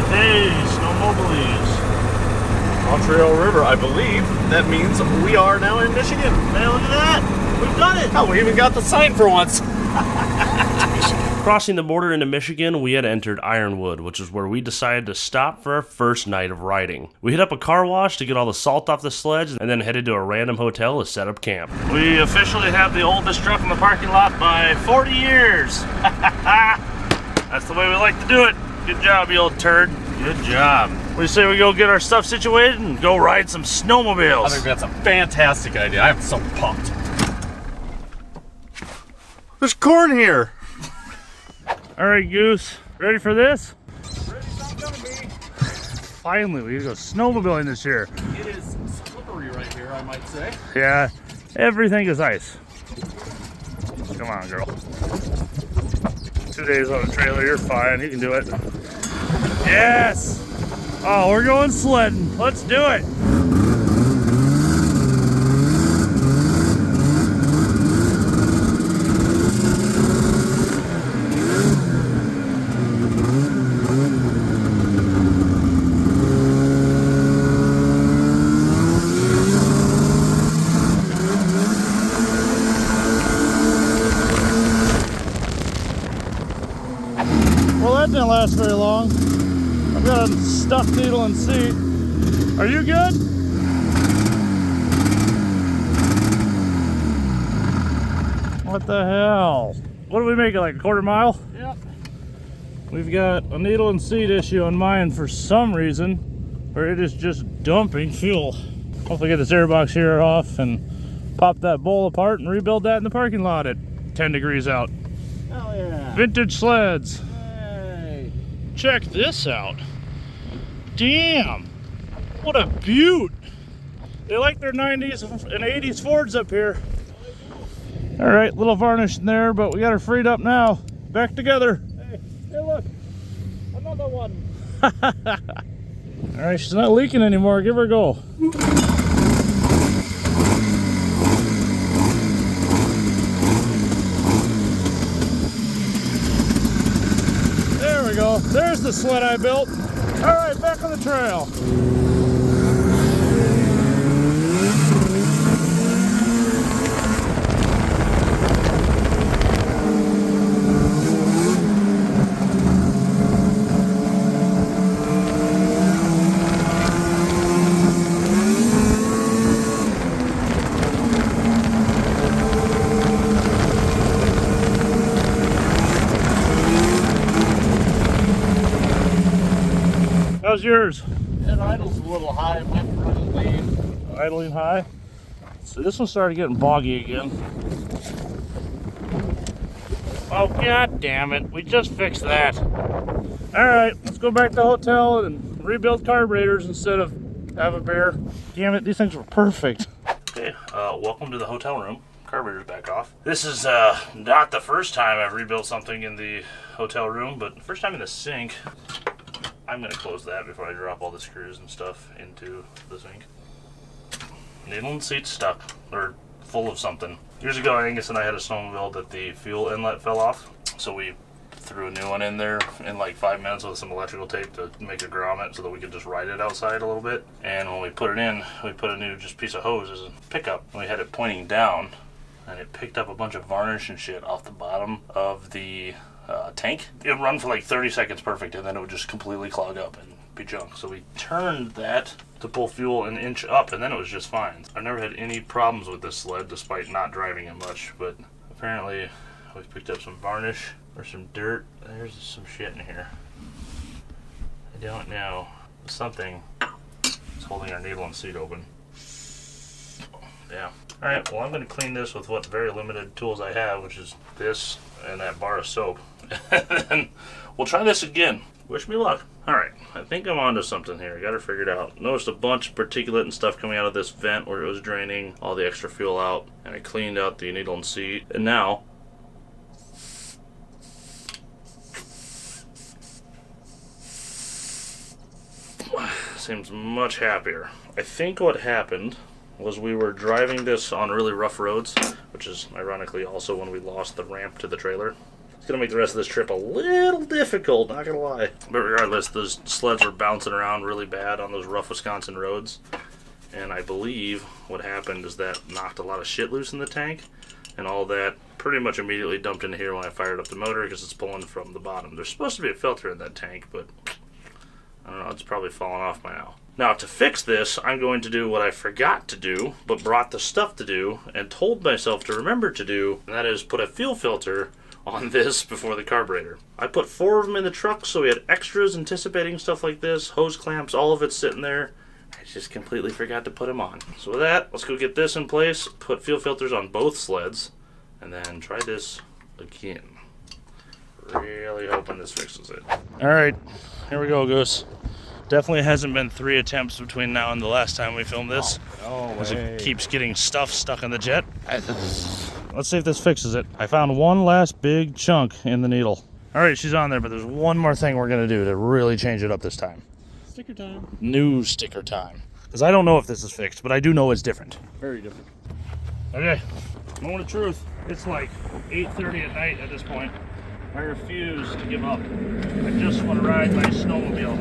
Hey, snowmobilies. Montreal River, I believe. That means we are now in Michigan. Hey, look at that. We've done it. Oh, we even got the sign for once. Crossing the border into Michigan, we had entered Ironwood, which is where we decided to stop for our first night of riding. We hit up a car wash to get all the salt off the sledge, and then headed to a random hotel to set up camp. We officially have the oldest truck in the parking lot by 40 years. That's the way we like to do it. Good job, you old turd. Good job. What do you say we go get our stuff situated and go ride some snowmobiles? I think that's a fantastic idea. I'm so pumped. There's corn here. All right, Goose. Ready for this? Ready, I'm gonna be. Finally, we can go snowmobiling this year. It is slippery right here, I might say. Yeah, everything is ice. Come on, girl. 2 days on a trailer, you're fine. You can do it. Yes! Oh, we're going sledding. Let's do it. Well, that didn't last very long. I've got a stuffed needle and seat. Are you good? What the hell? What do we make it, like a quarter mile? Yep. We've got a needle and seat issue on mine for some reason, where it is just dumping fuel. Hopefully get this airbox here off and pop that bowl apart and rebuild that in the parking lot at 10 degrees out. Hell yeah. Vintage sleds. Hey. Check this out. Damn, what a beaut. They like their 90s and 80s Fords up here. All right, little varnish in there, but we got her freed up now. Back together. Hey, look. Another one. All right, she's not leaking anymore. Give her a go. There we go. There's the sled I built. All right, back on the trail. How's yours? That idle's a little high. It might run and lean. Idling high. So this one started getting boggy again. Oh, god damn it. We just fixed that. Alright, let's go back to the hotel and rebuild carburetors instead of have a beer. Damn it, these things were perfect. Okay, welcome to the hotel room. Carburetor's back off. This is not the first time I've rebuilt something in the hotel room, but first time in the sink. I'm going to close that before I drop all the screws and stuff into the sink. Needle and seat stuck, or full of something. Years ago, Angus and I had a snowmobile that the fuel inlet fell off, so we threw a new one in there in like 5 minutes with some electrical tape to make a grommet so that we could just ride it outside a little bit. And when we put it in, we put a new just piece of hose as a pickup. And we had it pointing down, and it picked up a bunch of varnish and shit off the bottom of the tank. It would run for like 30 seconds perfect, and then it would just completely clog up and be junk. So we turned that to pull fuel an inch up, and then it was just fine. I've never had any problems with this sled despite not driving it much, but apparently we picked up some varnish or some dirt. There's some shit in here. I don't know. Something is holding our needle and seat open. Yeah. Alright, well I'm going to clean this with what very limited tools I have, which is this and that bar of soap. And then we'll try this again. Wish me luck. Alright, I think I'm onto something here. Got her figured out. Noticed a bunch of particulate and stuff coming out of this vent where it was draining all the extra fuel out. And I cleaned out the needle and seat. And now seems much happier. I think what happened was we were driving this on really rough roads, which is ironically also when we lost the ramp to the trailer. It's gonna make the rest of this trip a little difficult, not gonna lie. But regardless, those sleds were bouncing around really bad on those rough Wisconsin roads. And I believe what happened is that knocked a lot of shit loose in the tank. And all that pretty much immediately dumped into here when I fired up the motor because it's pulling from the bottom. There's supposed to be a filter in that tank, but I don't know, it's probably fallen off by now. Now, to fix this, I'm going to do what I forgot to do, but brought the stuff to do, and told myself to remember to do, and that is put a fuel filter on this before the carburetor. I put 4 of them in the truck, so we had extras anticipating stuff like this, hose clamps, all of it sitting there. I just completely forgot to put them on. So with that, let's go get this in place, put fuel filters on both sleds, and then try this again. Really hoping this fixes it. All right, here we go, Goose. Definitely hasn't been 3 attempts between now and the last time we filmed this. Because it keeps getting stuff stuck in the jet. Let's see if this fixes it. I found one last big chunk in the needle. All right, she's on there, but there's one more thing we're gonna do to really change it up this time. Sticker time. New sticker time. Because I don't know if this is fixed, but I do know it's different. Very different. Okay, moment of truth. It's like 8:30 at night at this point. I refuse to give up. I just want to ride my snowmobile.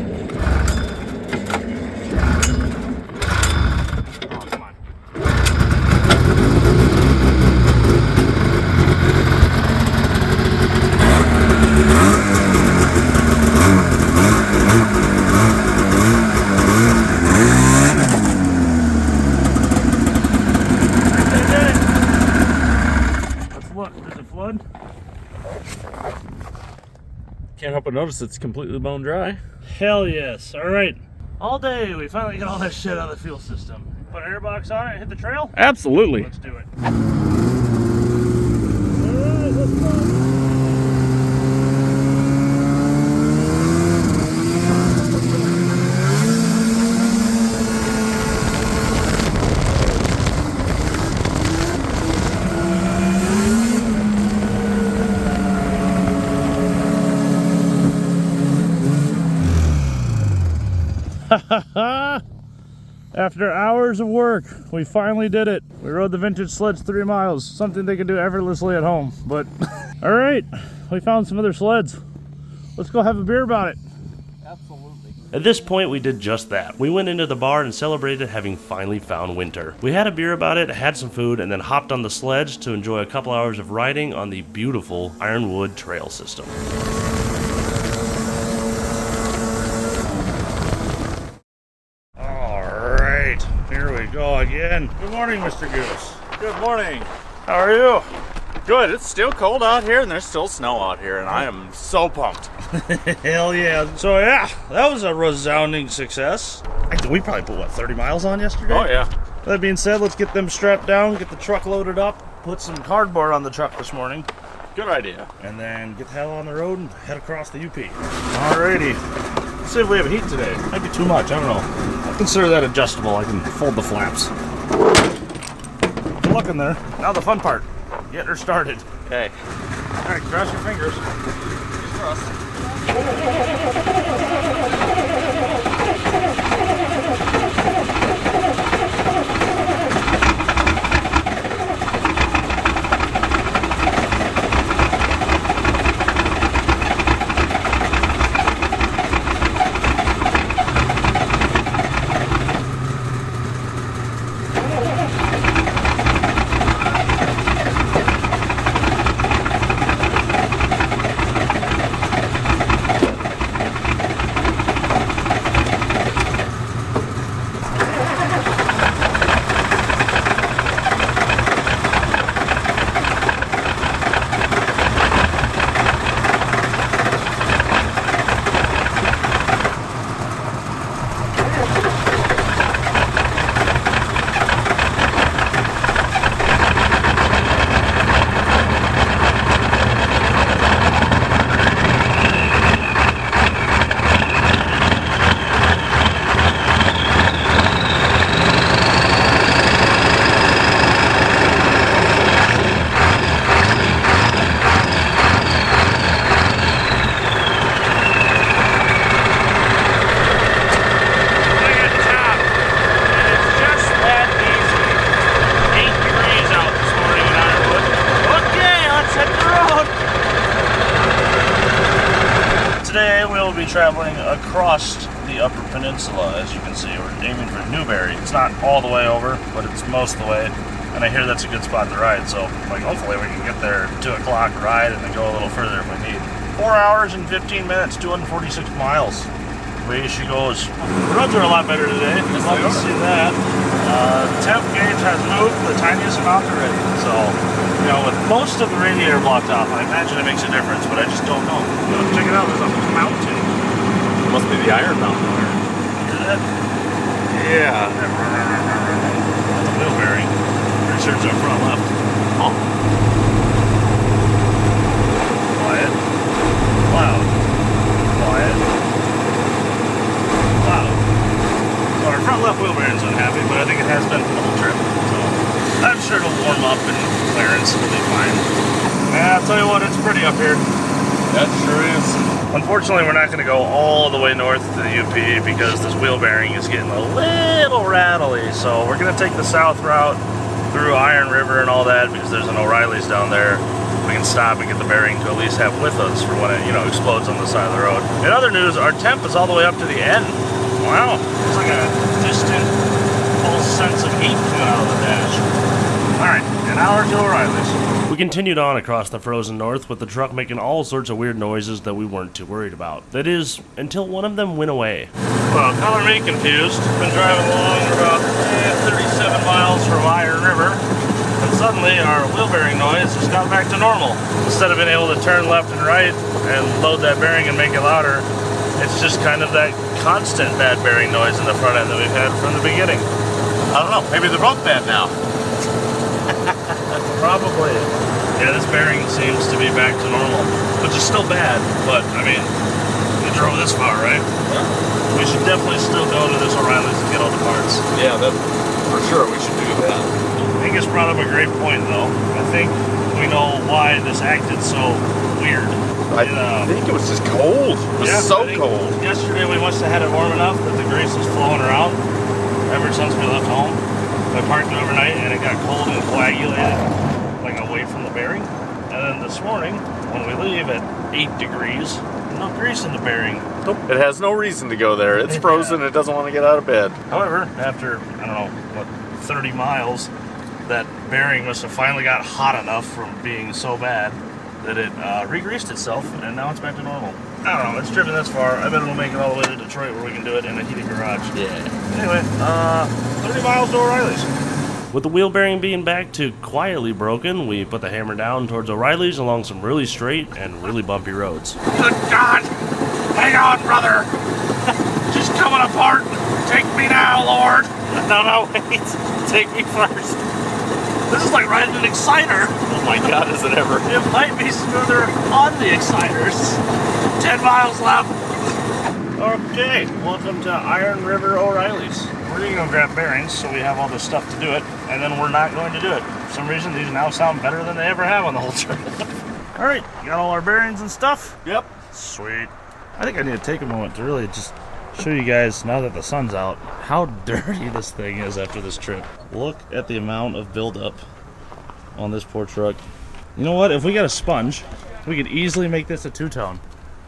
Oh, come on. I did it. Let's look. Does it flood? Can't help but notice it's completely bone dry. Hell yes. All right. All day, we finally got all that shit out of the fuel system. Put an airbox on it, hit the trail? Absolutely. Let's do it. After hours of work, we finally did it. We rode the vintage sleds 3 miles, something they could do effortlessly at home. But, all right, we found some other sleds. Let's go have a beer about it. Absolutely. At this point, we did just that. We went into the bar and celebrated having finally found winter. We had a beer about it, had some food, and then hopped on the sledge to enjoy a couple hours of riding on the beautiful Ironwood trail system. Here we go again. Good morning, Mr. Goose. Good morning. How are you? Good. It's still cold out here, and there's still snow out here, and I am so pumped. Hell yeah. So yeah, that was a resounding success. We probably put, what, 30 miles on yesterday? Oh, yeah. That being said, let's get them strapped down, get the truck loaded up, put some cardboard on the truck this morning, Good idea. and then get the hell on the road and head across the UP. Alrighty. Let's see if we have heat today. Might be too much, I don't know. I'll consider that adjustable. I can fold the flaps. Good luck in there. Now the fun part. Get her started. Okay. Alright, cross your fingers. traveling across the Upper Peninsula, as you can see. We're aiming for Newberry. It's not all the way over, but it's most of the way. And I hear that's a good spot to ride, so like hopefully we can get there at 2 o'clock ride and then go a little further if we need. 4 hours and 15 minutes, 246 miles. Way she goes. The roads are a lot better today. I'd love to see that. The temp gauge has moved the tiniest amount already. So, you know, with most of the radiator blocked off, I imagine it makes a difference, but I just don't know. You know, check it out, there's a mountain. It must be the Iron Mountain there. Hear that? Yeah. That's a wheel bearing. Pretty sure it's our front left. Oh. Quiet. Loud. Quiet. Loud. So our front left wheel bearing's unhappy, but I think it has been for the whole trip. So I'm sure it'll warm up and clearance will be fine. Yeah, I'll tell you what, it's pretty up here. That sure is. Unfortunately, we're not going to go all the way north to the UP because this wheel bearing is getting a little rattly. So we're going to take the south route through Iron River and all that because there's an O'Reilly's down there. We can stop and get the bearing to at least have with us for when it, you know, explodes on the side of the road. In other news, our temp is all the way up to the end. Wow, it's like a distant, false sense of heat coming out of the dash. All right, an hour to O'Reilly's. We continued on across the frozen north with the truck making all sorts of weird noises that we weren't too worried about. That is, until one of them went away. Well, color me confused. Been driving along about 37 miles from Iron River, and suddenly our wheel bearing noise has got back to normal. Instead of being able to turn left and right and load that bearing and make it louder, it's just kind of that constant bad bearing noise in the front end that we've had from the beginning. I don't know. Maybe they're both bad now. Probably. Yeah, this bearing seems to be back to normal, which is still bad, but I mean, we drove this far, right? Yeah. We should definitely still go to this O'Reilly's and get all the parts. Yeah, that for sure. We should do that. Angus brought up a great point, though. I think we know why this acted so weird. I think it was just cold. It was so cold. Yesterday we must have had it warm enough that the grease was flowing around ever since we left home. I parked it overnight and it got cold and coagulated, like away from the bearing. And then this morning, when we leave at 8 degrees, no grease in the bearing. Nope. It has no reason to go there. It's frozen. It doesn't want to get out of bed. However, after, I don't know, what, 30 miles, that bearing must have finally got hot enough from being so bad that it re-greased itself, and now it's back to normal. I don't know, it's driven this far. I bet it'll make it all the way to Detroit where we can do it in a heated garage. Yeah. Anyway, 30 miles to O'Reilly's. With the wheel bearing being back to quietly broken, we put the hammer down towards O'Reilly's along some really straight and really bumpy roads. Good God! Hang on, brother! Just coming apart! Take me now, Lord! No, wait. Take me first. This is like riding an Exciter. Oh my God, is it ever? It might be smoother on the Exciters. 10 miles left. Okay, welcome to Iron River O'Reilly's. We're going to go grab bearings so we have all this stuff to do it, and then we're not going to do it. For some reason, these now sound better than they ever have on the whole trip. All right, got all our bearings and stuff? Yep. Sweet. I think I need to take a moment to really just show you guys, now that the sun's out, how dirty this thing is after this trip. Look at the amount of buildup on this poor truck. You know what? If we got a sponge, we could easily make this a two-tone.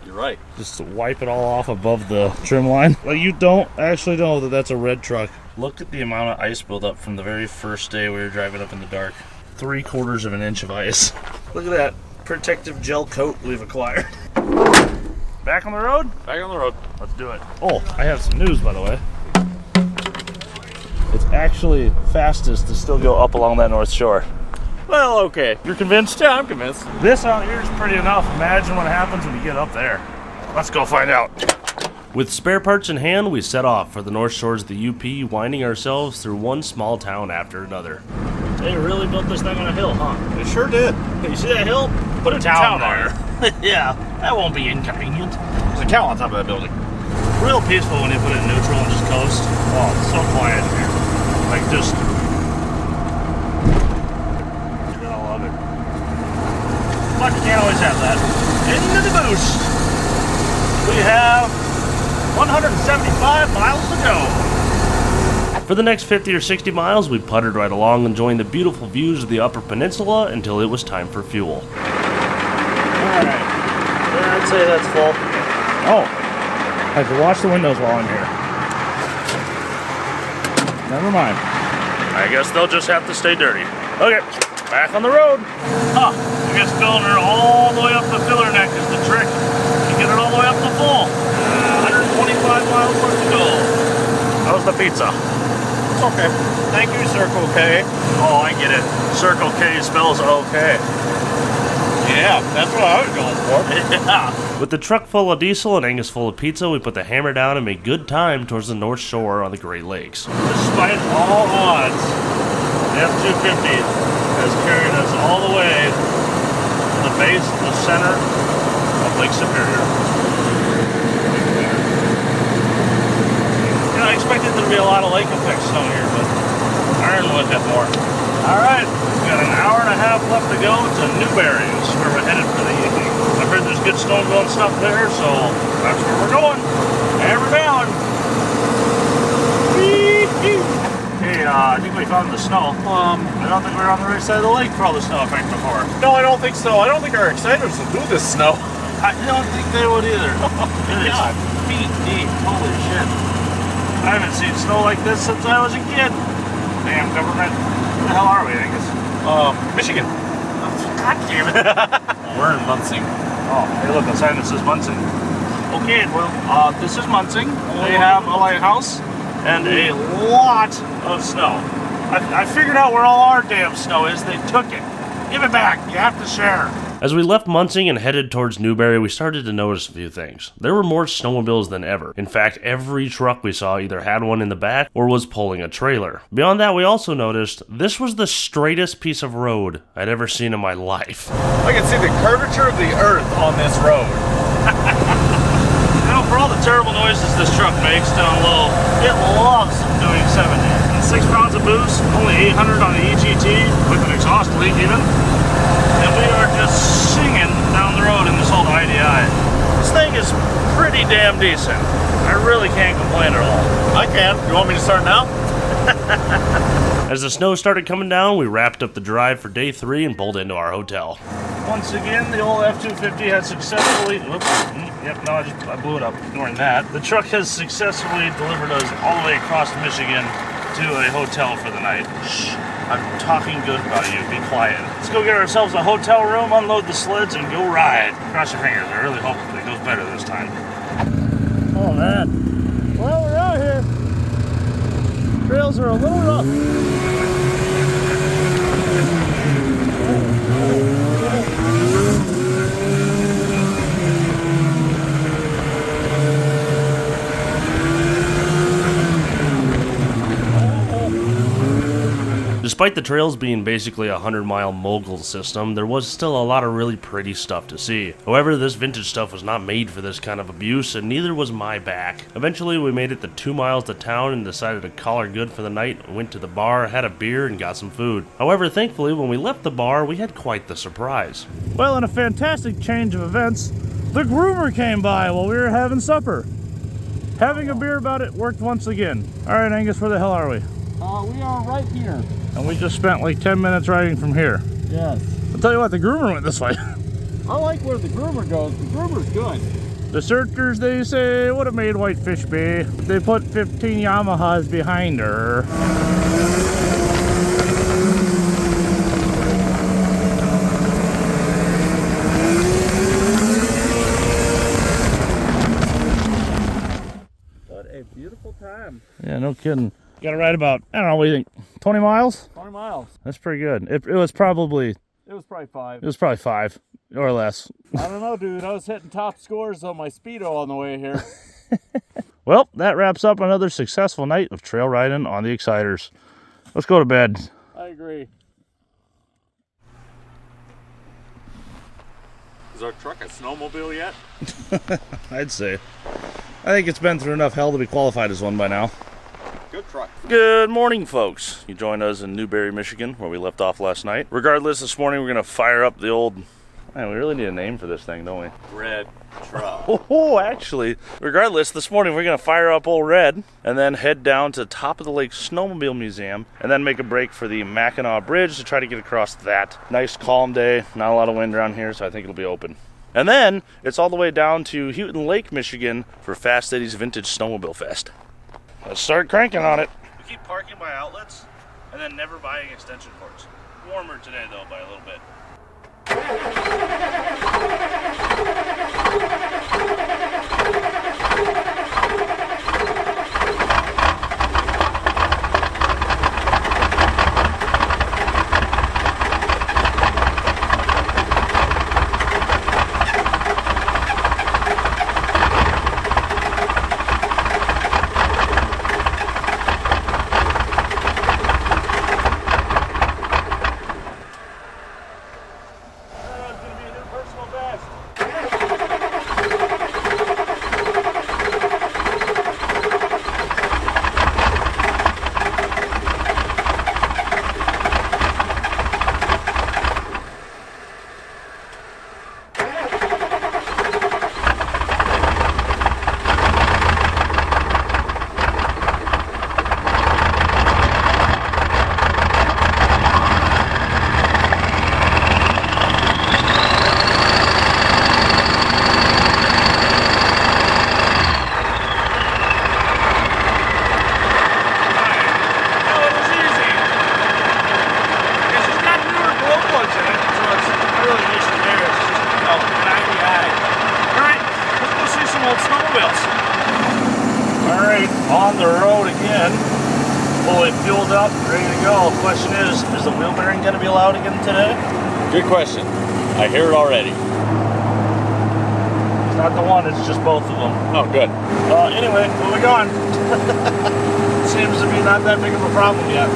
You're right. Just wipe it all off above the trim line. Like, you don't actually know that that's a red truck. Look at the amount of ice buildup from the very first day we were driving up in the dark. 3/4 of an inch of ice. Look at that protective gel coat we've acquired. Back on the road? Back on the road. Let's do it. Oh, I have some news, by the way. It's actually fastest to still go up along that north shore. Well, okay. You're convinced? Yeah, I'm convinced. This out here is pretty enough. Imagine what happens when you get up there. Let's go find out. With spare parts in hand, we set off for the north shores of the UP, winding ourselves through one small town after another. They really built this thing on a hill, huh? It sure did. Hey, you see that hill? Put a town there. Yeah, that won't be inconvenient. There's a cow on top of that building. Real peaceful when you put it in neutral and just coast. Oh, it's so quiet here. Like, just... You're gonna love it. But you can't always have that. Into the boost. We have 175 miles to go. For the next 50 or 60 miles, we puttered right along, enjoying the beautiful views of the Upper Peninsula until it was time for fuel. Alright. Yeah, I'd say that's full. Oh. I have to wash the windows while I'm here. Never mind. I guess they'll just have to stay dirty. Okay, back on the road. Huh, I guess filling her all the way up the filler neck is the trick. You get it all the way up to full. 125 miles worth to go. How's the pizza? It's okay. Thank you, Circle K. Oh, I get it. Circle K spells okay. Yeah, that's what I was going for. Yeah. With the truck full of diesel and Angus full of pizza, we put the hammer down and made good time towards the North Shore on the Great Lakes. Despite all odds, the F250 has carried us all the way to the base, the center of Lake Superior. You know, I expected there to be a lot of lake effect snow here, but Ironwood had more. All right, we've got an hour and a half left to go to Newberry's, where we're headed for the evening. I've heard there's good snowmobile stuff there, so that's where we're going. Hammer down. Hey, I think we found the snow. I don't think we were on the right side of the lake for all the snow effect before. No, I don't think so. I don't think our exciters will do this snow. I don't think they would either. It is feet deep. Holy shit. I haven't seen snow like this since I was a kid. Damn government. Where the hell are we, Angus? Michigan. God damn it. We're in Muncie. Oh, hey, look, a sign that says Muncie. Okay, well, this is Muncie. They have a lighthouse and a lot of snow. I figured out where all our damn snow is. They took it. Give it back. You have to share. As we left Muncie and headed towards Newberry, we started to notice a few things. There were more snowmobiles than ever. In fact, every truck we saw either had one in the back or was pulling a trailer. Beyond that, we also noticed this was the straightest piece of road I'd ever seen in my life. I can see the curvature of the earth on this road. You know, for all the terrible noises this truck makes down low, it loves doing 70. And 6 pounds of boost, only 800 on the EGT, with an exhaust leak even. And we are just singing down the road in this old IDI. This thing is pretty damn decent. I really can't complain at all. I can. You want me to start now? As the snow started coming down, we wrapped up the drive for day 3 and pulled into our hotel. Once again, the old F250 has successfully... Whoops. Yep, no, I blew it up. Ignoring that. The truck has successfully delivered us all the way across Michigan to a hotel for the night. Shh. I'm talking good about you. Be quiet. Let's go get ourselves a hotel room, unload the sleds, and go ride. Cross your fingers. I really hope it goes better this time. Oh, man. Well, we're out here. Trails are a little rough. Despite the trails being basically a 100-mile mogul system, there was still a lot of really pretty stuff to see. However, this vintage stuff was not made for this kind of abuse, and neither was my back. Eventually, we made it the 2 miles to town and decided to call her good for the night, went to the bar, had a beer, and got some food. However, thankfully, when we left the bar, we had quite the surprise. Well, in a fantastic change of events, the groomer came by while we were having supper. Having a beer about it worked once again. All right, Angus, where the hell are we? We are right here. And we just spent like 10 minutes riding from here. Yes. I'll tell you what, the groomer went this way. I like where the groomer goes. The groomer's good. The searchers, they say, would have made Whitefish Bay. They put 15 Yamahas behind her. What a beautiful time. Yeah, no kidding. Got to ride about, I don't know, what do you think, 20 miles? 20 miles. That's pretty good. It was probably... It was probably 5. It was probably 5 or less. I don't know, dude. I was hitting top scores on my Speedo on the way here. Well, that wraps up another successful night of trail riding on the Exciters. Let's go to bed. I agree. Is our truck a snowmobile yet? I'd say. I think it's been through enough hell to be qualified as one by now. Good truck. Good morning, folks. You joined us in Newberry, Michigan, where we left off last night. Regardless, this morning we're going to fire up the old... Man, we really need a name for this thing, don't we? Red truck. Oh, actually, regardless, this morning we're going to fire up old Red and then head down to the top of the Lake Snowmobile Museum and then make a break for the Mackinac Bridge to try to get across that. Nice, calm day. Not a lot of wind around here, so I think it'll be open. And then it's all the way down to Houghton Lake, Michigan for Fast Eddie's Vintage Snowmobile Fest. Let's start cranking on it. We keep parking by outlets and then never buying extension cords. Warmer today though by a little bit. On the road again, fully fueled up, ready to go. Question is the wheel bearing going to be allowed again today? Good question. I hear it already. It's not the one, it's just both of them. Oh, good. Anyway, moving on. Seems to be not that big of a problem yet.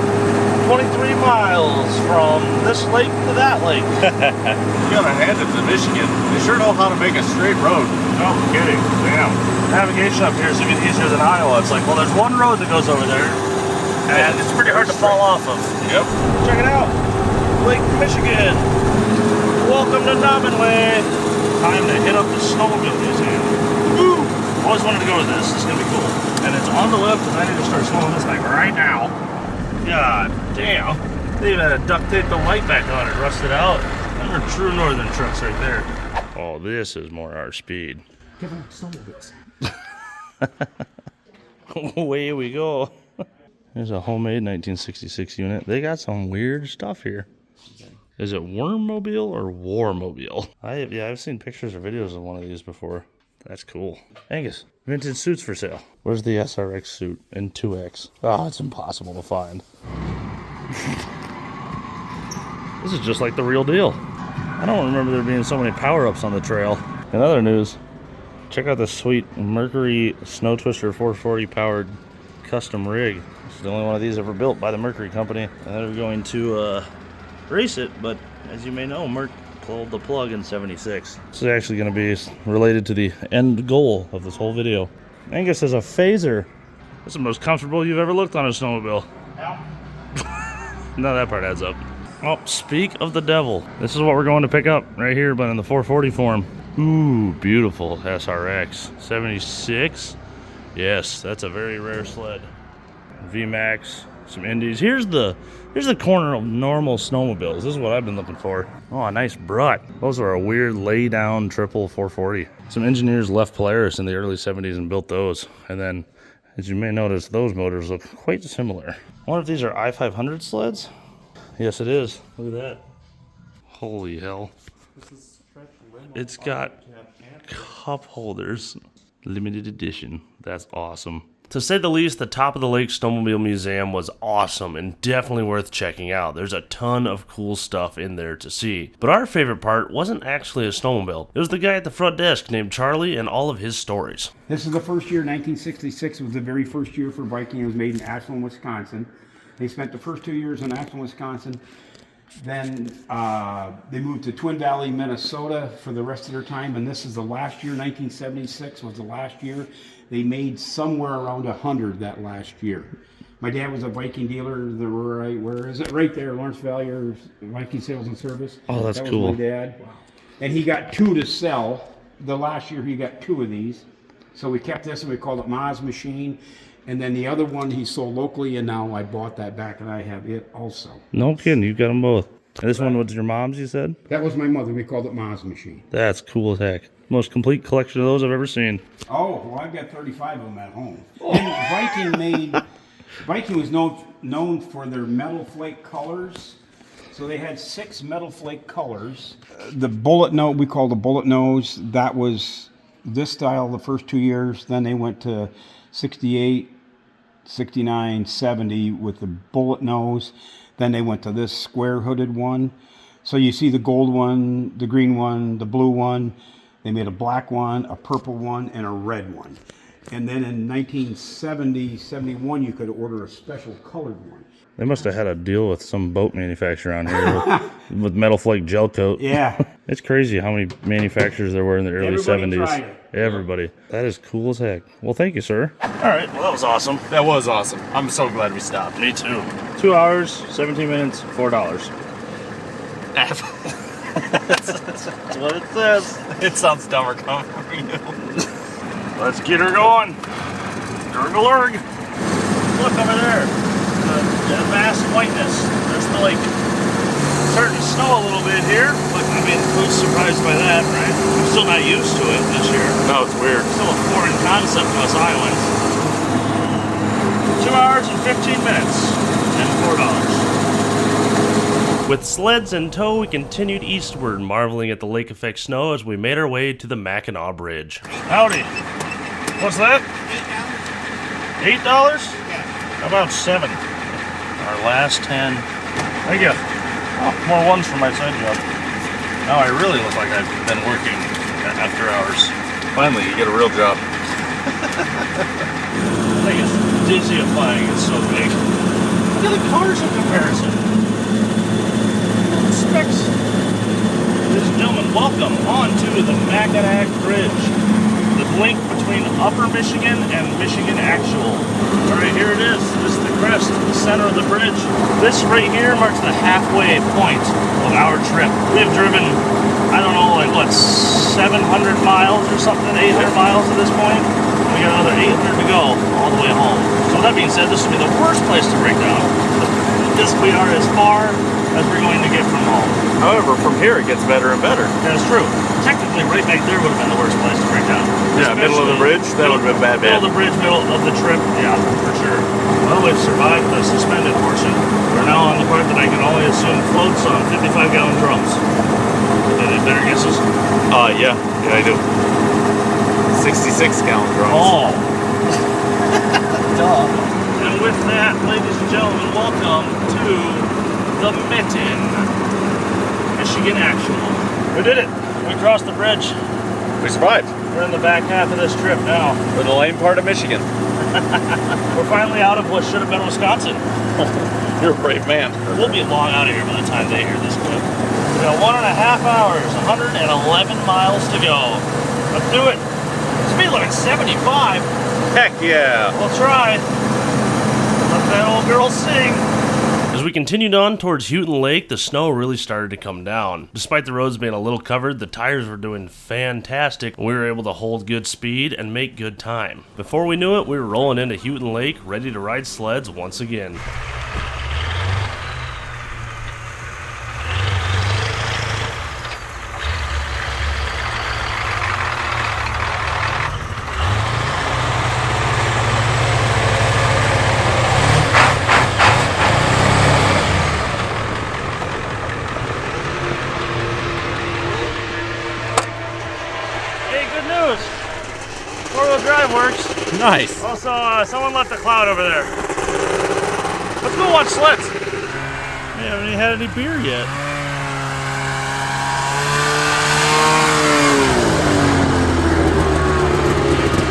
23 miles from this lake to that lake. You gotta hand it to Michigan. They sure know how to make a straight road. No kidding. Damn. Navigation up here is even easier than Iowa. It's like, well, there's one road that goes over there, and it's pretty hard to fall off of. Yep. Check it out. Lake Michigan. Welcome to Nominway. Time to hit up the Snowmobile Museum. Woo! Always wanted to go to this. This is going to be cool. And it's on the left, and I need to start slowing this thing right now. God damn. They even had to duct tape the light back on it, rusted out. Them are true northern trucks right there. Oh, this is more our speed. Away we go. There's a homemade 1966 unit. They got some weird stuff here. Is it Wormmobile or Warmobile? I've seen pictures or videos of one of these before. That's cool. Angus, vintage suits for sale. Where's the SRX suit in 2X? Oh, it's impossible to find. This is just like the real deal. I don't remember there being so many power-ups on the trail. In other news, check out this sweet Mercury Snow Twister 440 powered custom rig. This is the only one of these ever built by the Mercury company. And they're going to race it, but as you may know, Merc pulled the plug in 76. This is actually going to be related to the end goal of this whole video. Angus has a phaser. That's the most comfortable you've ever looked on a snowmobile. No, that part adds up. Oh, speak of the devil. This is what we're going to pick up right here, but in the 440 form. Ooh, beautiful SRX 76. Yes, that's a very rare sled. VMAX, some Indies. Here's the corner of normal snowmobiles. This is what I've been looking for. Oh, a nice Brut. Those are a weird lay down triple 440. Some engineers left Polaris in the early 70s and built those. And then, as you may notice, those motors look quite similar. I wonder if these are I-500 sleds? Yes, it is. Look at that. Holy hell. It's got cup holders. Limited edition. That's awesome. To say the least, the Top of the Lake Snowmobile Museum was awesome and definitely worth checking out. There's a ton of cool stuff in there to see. But our favorite part wasn't actually a snowmobile. It was the guy at the front desk named Charlie and all of his stories. This is the first year, 1966 was the very first year for biking. It was made in Ashland, Wisconsin. They spent the first 2 years in Ashland, Wisconsin. Then they moved to Twin Valley, Minnesota for the rest of their time. And this is the last year, 1976 was the last year. They made somewhere around 100 that last year. My dad was a Viking dealer. Where is it? Right there, Lawrence Valley, Viking Sales and Service. Oh, that's that cool. Was my dad. Wow. And he got 2 to sell. The last year he got 2 of these. So we kept this and we called it Ma's Machine. And then the other one he sold locally, and now I bought that back and I have it also. No kidding, you got them both. And this one was your mom's, you said? That was my mother. We called it Mom's machine. That's cool as heck. Most complete collection of those I've ever seen. Oh, well, I've got 35 of them at home. And Viking was known for their metal flake colors. So they had 6 metal flake colors. The bullet nose, we called the bullet nose, that was this style the first 2 years. Then they went to 68, 69, 70 with the bullet nose. Then they went to this square hooded one. So you see the gold one, the green one, the blue one. They made a black one, a purple one, and a red one. And then in 1970, 71, you could order a special colored one. They must have had a deal with some boat manufacturer on here with metal flake gel coat. Yeah. It's crazy how many manufacturers there were in the early Everybody 70s. tried it. Everybody. That is cool as heck. Well, thank you, sir. All right, well, that was awesome. That was awesome. I'm so glad we stopped. Me too. 2 hours, 17 minutes, $4. That's what it says. It sounds dumber coming from you. Let's get her going. Gurgle-erg. Look over there. The vast whiteness. That's the lake. Starting to snow a little bit here. But, I mean, who's surprised by that, right? I'm still not used to it this year. No, it's weird. Still a foreign concept to us Iowans. 2 hours and 15 minutes and $4. With sleds in tow, we continued eastward, marveling at the lake effect snow as we made our way to the Mackinac Bridge. Howdy. What's that? $8. How about 7? Our last 10. Thank you. Oh, more ones for my side job. Now I really look like I've been working after hours. Finally, you get a real job. I think it's dizzyifying. It's so big. Look at the cars in comparison. Specs. Ladies and gentlemen, welcome onto the Mackinac Bridge. The link between Upper Michigan and Michigan Actual. Alright, here it is. This is the crest, the center of the bridge. This right here marks the halfway point of our trip. We have driven, I don't know, like what, 700 miles or something, 800 miles at this point. We got another 800 to go all the way home. So that being said, this would be the worst place to break down. Because we are as far as we're going to get from home. However, from here it gets better and better. That's true. Technically, right back there would have been the worst place to break down. Yeah, middle of the bridge, that would have been bad. Middle of the bridge, middle of the trip, yeah, for sure. Well, we've survived the suspended portion. We're now on the part that I can only assume floats on 55-gallon drums. Any better guesses? Yeah, I do. 66-gallon drums. Oh. Duh. And with that, ladies and gentlemen, welcome to the Mitten, Michigan Actual. We did it. We crossed the bridge. We survived. We're in the back half of this trip now. We're in the lame part of Michigan. We're finally out of what should have been Wisconsin. You're a brave man. We'll be long out of here by the time they hear this clip. We got 1.5 hours, 111 miles to go. Let's do it. Speed limit 75. Heck yeah. We'll try. Let that old girl sing. As we continued on towards Houghton Lake, the snow really started to come down. Despite the roads being a little covered, the tires were doing fantastic, and we were able to hold good speed and make good time. Before we knew it, we were rolling into Houghton Lake, ready to ride sleds once again. Four-wheel drive works. Nice. Also, someone left a cloud over there. Let's go watch sleds. We haven't even had any beer yet.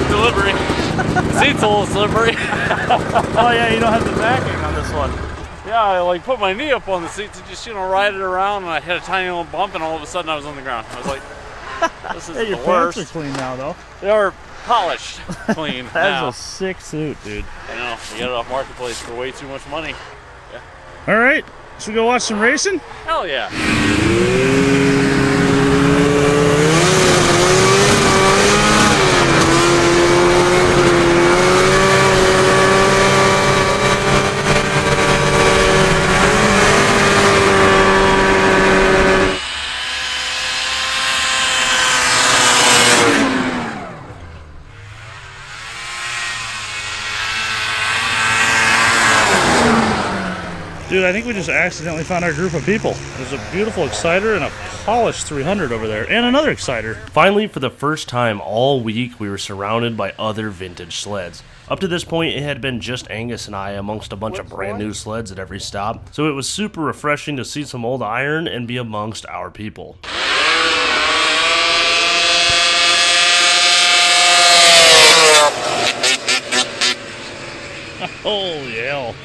Delivery. The seat's a little slippery. Oh yeah, you don't have the backing on this one. Yeah, I like put my knee up on the seat to just, ride it around, and I hit a tiny little bump, and all of a sudden I was on the ground. I was like, this is Hey, your the pants worst. are clean now, though. They are polished clean now. That's a sick suit, dude. I know. You get it off Marketplace for way too much money. All right, should we go watch some racing? Hell yeah. Dude, I think we just accidentally found our group of people. There's a beautiful Exciter and a polished 300 over there, and another Exciter. Finally, for the first time all week, we were surrounded by other vintage sleds. Up to this point, it had been just Angus and I amongst a bunch of brand new sleds at every stop, so it was super refreshing to see some old iron and be amongst our people. Holy hell.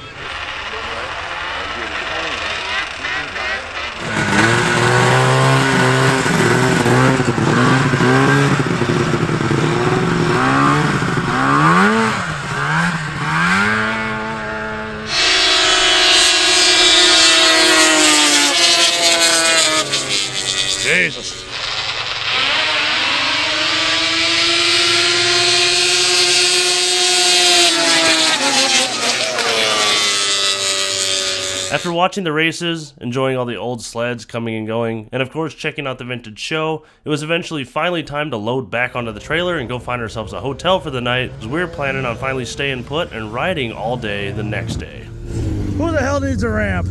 Jesus. After watching the races, enjoying all the old sleds coming and going, and of course checking out the vintage show, it was eventually finally time to load back onto the trailer and go find ourselves a hotel for the night, as we were planning on finally staying put and riding all day the next day. Who the hell needs a ramp?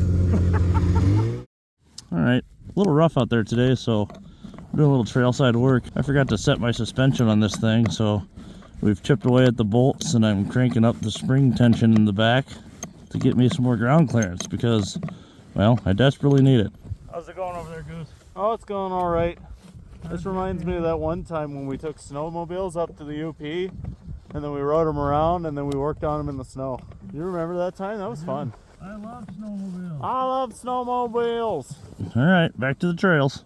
Alright, a little rough out there today, so I'm doing a little trailside work. I forgot to set my suspension on this thing, so we've chipped away at the bolts and I'm cranking up the spring tension in the back to get me some more ground clearance because, well, I desperately need it. How's it going over there, Goose? Oh, it's going all right. This reminds me of that one time when we took snowmobiles up to the UP and then we rode them around and then we worked on them in the snow. You remember that time? That was fun. I love snowmobiles. I love snowmobiles. Alright, back to the trails.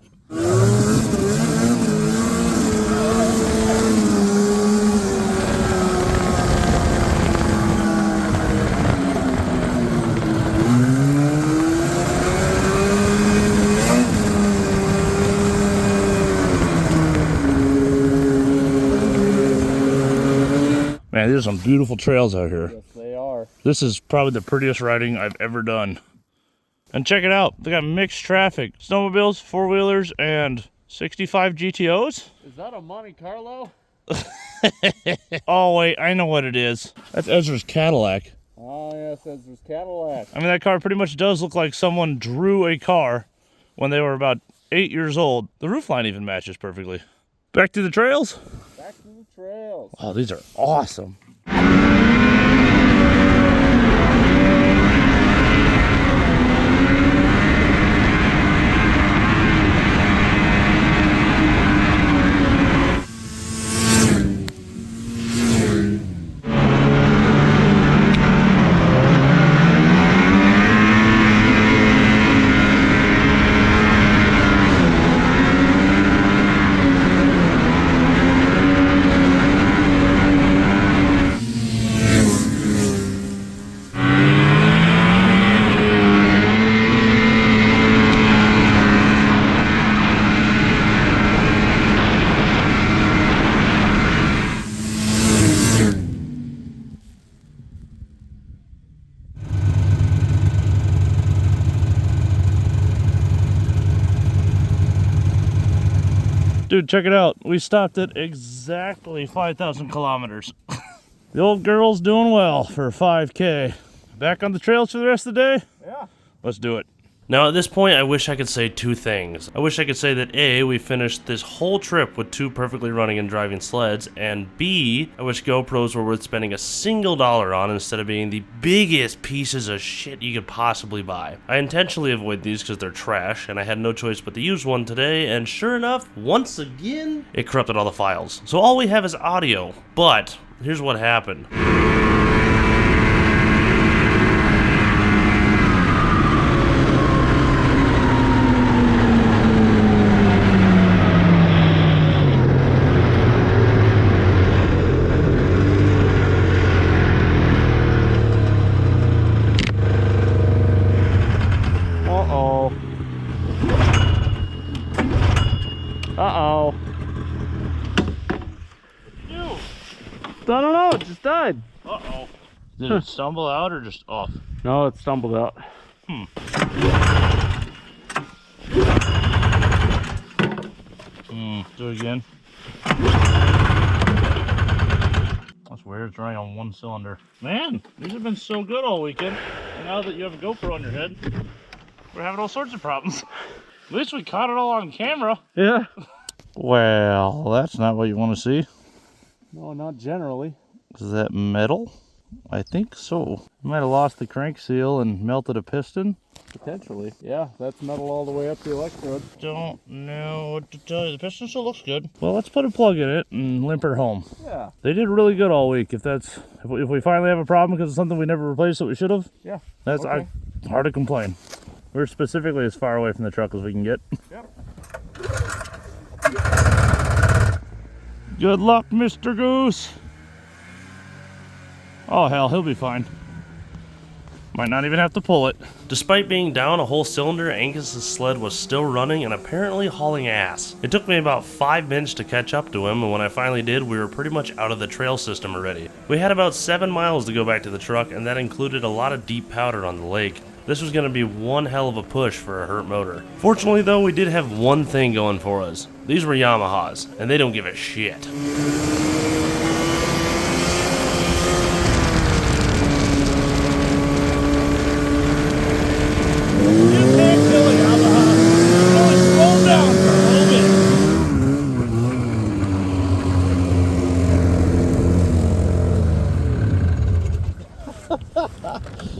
Man, there's some beautiful trails out here. Yes, they are. This is probably the prettiest riding I've ever done. And check it out, they got mixed traffic. Snowmobiles, four-wheelers, and 65 GTOs? Is that a Monte Carlo? Oh wait, I know what it is. That's Ezra's Cadillac. Oh yes, Ezra's Cadillac. I mean, that car pretty much does look like someone drew a car when they were about 8 years old. The roofline even matches perfectly. Back to the trails? Back to the trails. Oh, these are awesome. Dude, check it out. We stopped at exactly 5,000 kilometers. The old girl's doing well for 5K. Back on the trails for the rest of the day? Yeah. Let's do it. Now at this point, I wish I could say two things. I wish I could say that A, we finished this whole trip with two perfectly running and driving sleds, and B, I wish GoPros were worth spending a single dollar on instead of being the biggest pieces of shit you could possibly buy. I intentionally avoid these because they're trash, and I had no choice but to use one today, and sure enough, once again, it corrupted all the files. So all we have is audio, but here's what happened. Uh-oh. I don't know, it just died. Uh-oh. Did it stumble out or just off? No, it stumbled out. Do it again. Let's weird. It's running on one cylinder. Man, these have been so good all weekend. And now that you have a GoPro on your head, we're having all sorts of problems. At least we caught it all on camera. Yeah. Well, that's not what you want to see. No, not generally. Is that metal? I think so. You might have lost the crank seal and melted a piston. Potentially. Yeah, that's metal all the way up the electrode. Don't know what to tell you. The piston still looks good. Well, let's put a plug in it and limp her home. Yeah. They did really good all week. If we finally have a problem because of something we never replaced that we should have, Yeah. that's Okay. hard to complain. We're specifically as far away from the truck as we can get. Yep. Good luck, Mr. Goose. Oh hell, he'll be fine. Might not even have to pull it. Despite being down a whole cylinder, Angus's sled was still running and apparently hauling ass. It took me about 5 minutes to catch up to him, and when I finally did, we were pretty much out of the trail system already. We had about 7 miles to go back to the truck, and that included a lot of deep powder on the lake. This was going to be one hell of a push for a hurt motor. Fortunately though, we did have one thing going for us. These were Yamahas, and they don't give a shit.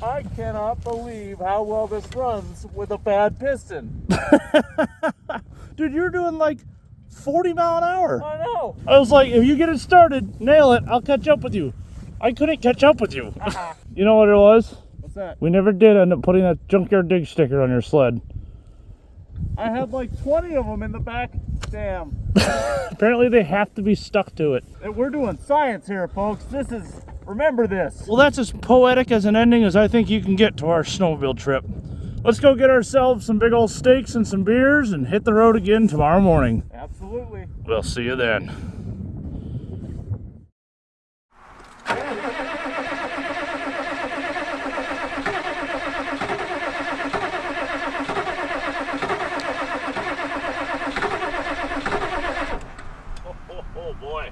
I cannot believe how well this runs with a bad piston. Dude, you're doing like 40 mile an hour. I know. I was like, if you get it started, nail it, I'll catch up with you. I couldn't catch up with you. You know what it was? What's that? We never did end up putting that Junkyard Digs sticker on your sled. I had like 20 of them in the back. Damn. Apparently they have to be stuck to it. We're doing science here, folks. Remember this. Well, that's as poetic as an ending as I think you can get to our snowmobile trip. Let's go get ourselves some big old steaks and some beers and hit the road again tomorrow morning. Absolutely. We'll see you then. Oh boy.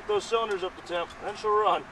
Those cylinders up to temp, then she'll run.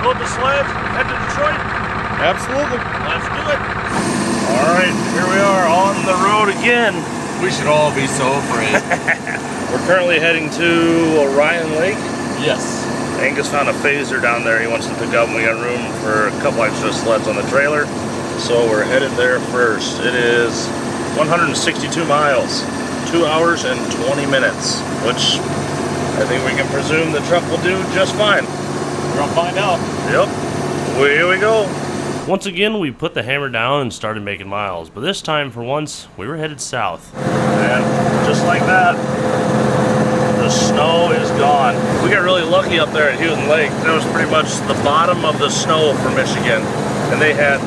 Load the sleds, head to Detroit? Absolutely. Let's do it. All right, here we are on the road again. We should all be so afraid. We're currently heading to Orion Lake. Yes. Angus found a phaser down there he wants to pick up, and we got room for a couple extra sleds on the trailer. So we're headed there first. It is 162 miles, 2 hours and 20 minutes, which I think we can presume the truck will do just fine. We're gonna find out. Yep, here we go. Once again, we put the hammer down and started making miles, but this time, for once, we were headed south. And just like that, the snow is gone. We got really lucky up there at Houghton Lake. That was pretty much the bottom of the snow for Michigan, and they had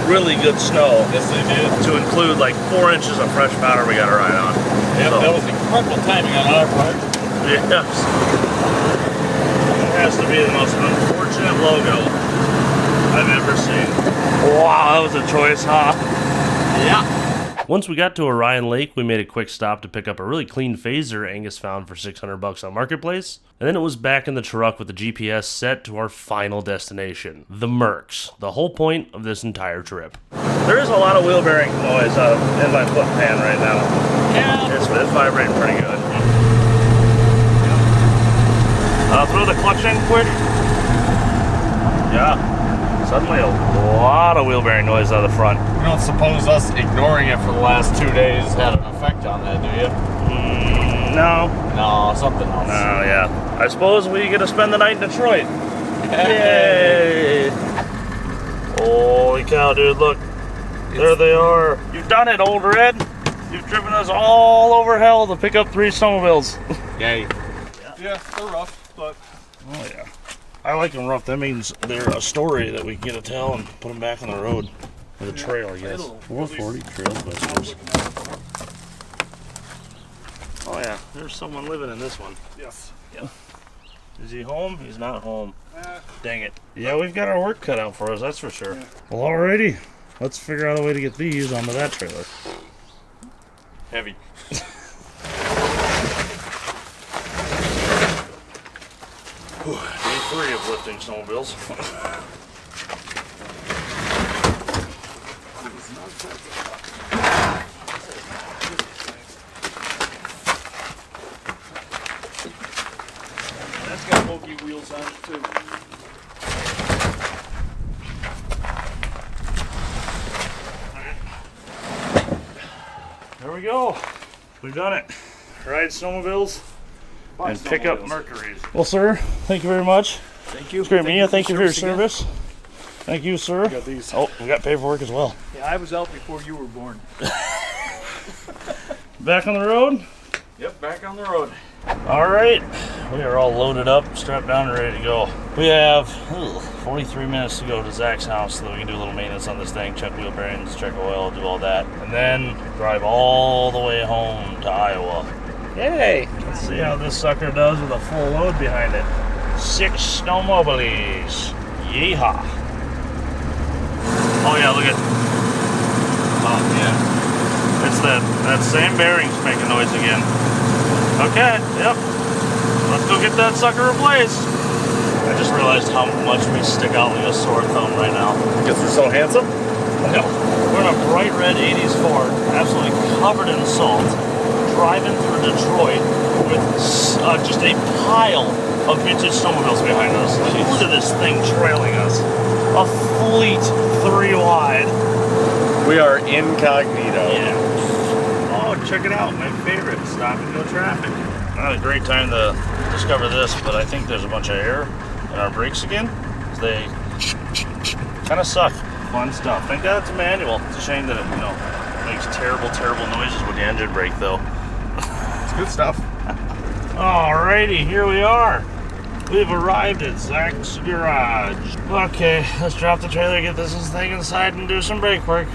really good snow. Yes, they did. To include like 4 inches of fresh powder we got to ride on. Yep, So, that was incredible timing on our part. yes. It has to be the most unfortunate logo I've ever seen. Wow, that was a choice, huh? Yeah. Once we got to Orion Lake, we made a quick stop to pick up a really clean phaser Angus found for $600 on Marketplace, and then it was back in the truck with the GPS set to our final destination, the Mercs, the whole point of this entire trip. There is a lot of wheel bearing noise out in my foot pan right now. Yeah. It's vibrating pretty good. Throw the clutch in quick. Yeah. Suddenly a lot of wheel bearing noise out of the front. You don't suppose us ignoring it for the last 2 days had an effect on that, do you? No. No, something else. No, yeah. I suppose we get to spend the night in Detroit. Yay! Holy cow, dude, look. There they are. You've done it, Old Red. You've driven us all over hell to pick up 3 snowmobiles. Yay. Yeah, they're rough, but... Oh, yeah. I like them rough. That means they're a story that we can get to tell and put them back on the road. Or the trail, I guess. 440 Trailblazers. Oh, yeah. There's someone living in this one. Yes. Yeah. Is he home? He's not home. Dang it. Yeah, we've got our work cut out for us, that's for sure. Yeah. Well, alrighty. Let's figure out a way to get these onto that trailer. Heavy. Day 3 of lifting snowmobiles. That's got bulky wheels on it too. There we go. We've done it. Ride snowmobiles and pick up Mercuries. Well, sir, thank you very much. Thank you. It's great meeting you. Thank you for your service. Thank you, sir. Got these. Oh, we got paperwork as well. Yeah, I was out before you were born. Back on the road? Yep, back on the road. All right. We are all loaded up, strapped down, and ready to go. We have 43 minutes to go to Zach's house so that we can do a little maintenance on this thing, check wheel bearings, check oil, do all that. And then drive all the way home to Iowa. Yay! Let's see how this sucker does with a full load behind it. 6 snowmobiles. Yeehaw. Oh yeah, look at. Oh yeah. It's that same bearing's making noise again. Okay, yep. Let's go get that sucker replaced. I just realized how much we stick out like a sore thumb right now. Because we're so handsome? No. We're in a bright red 80s Ford, absolutely covered in salt, driving through Detroit with just a pile of vintage snowmobiles behind us. Look at this thing trailing us. A fleet 3 wide. We are incognito. Yeah. Oh, check it out. My favorite. Stop and go traffic. Not a great time to discover this, but I think there's a bunch of air in our brakes again. They kind of suck. Fun stuff. Thank God it's a manual. It's a shame that it, makes terrible, terrible noises with the engine brake, though. It's good stuff. Alrighty, here we are. We've arrived at Zach's garage. Okay, let's drop the trailer, get this thing inside, and do some brake work.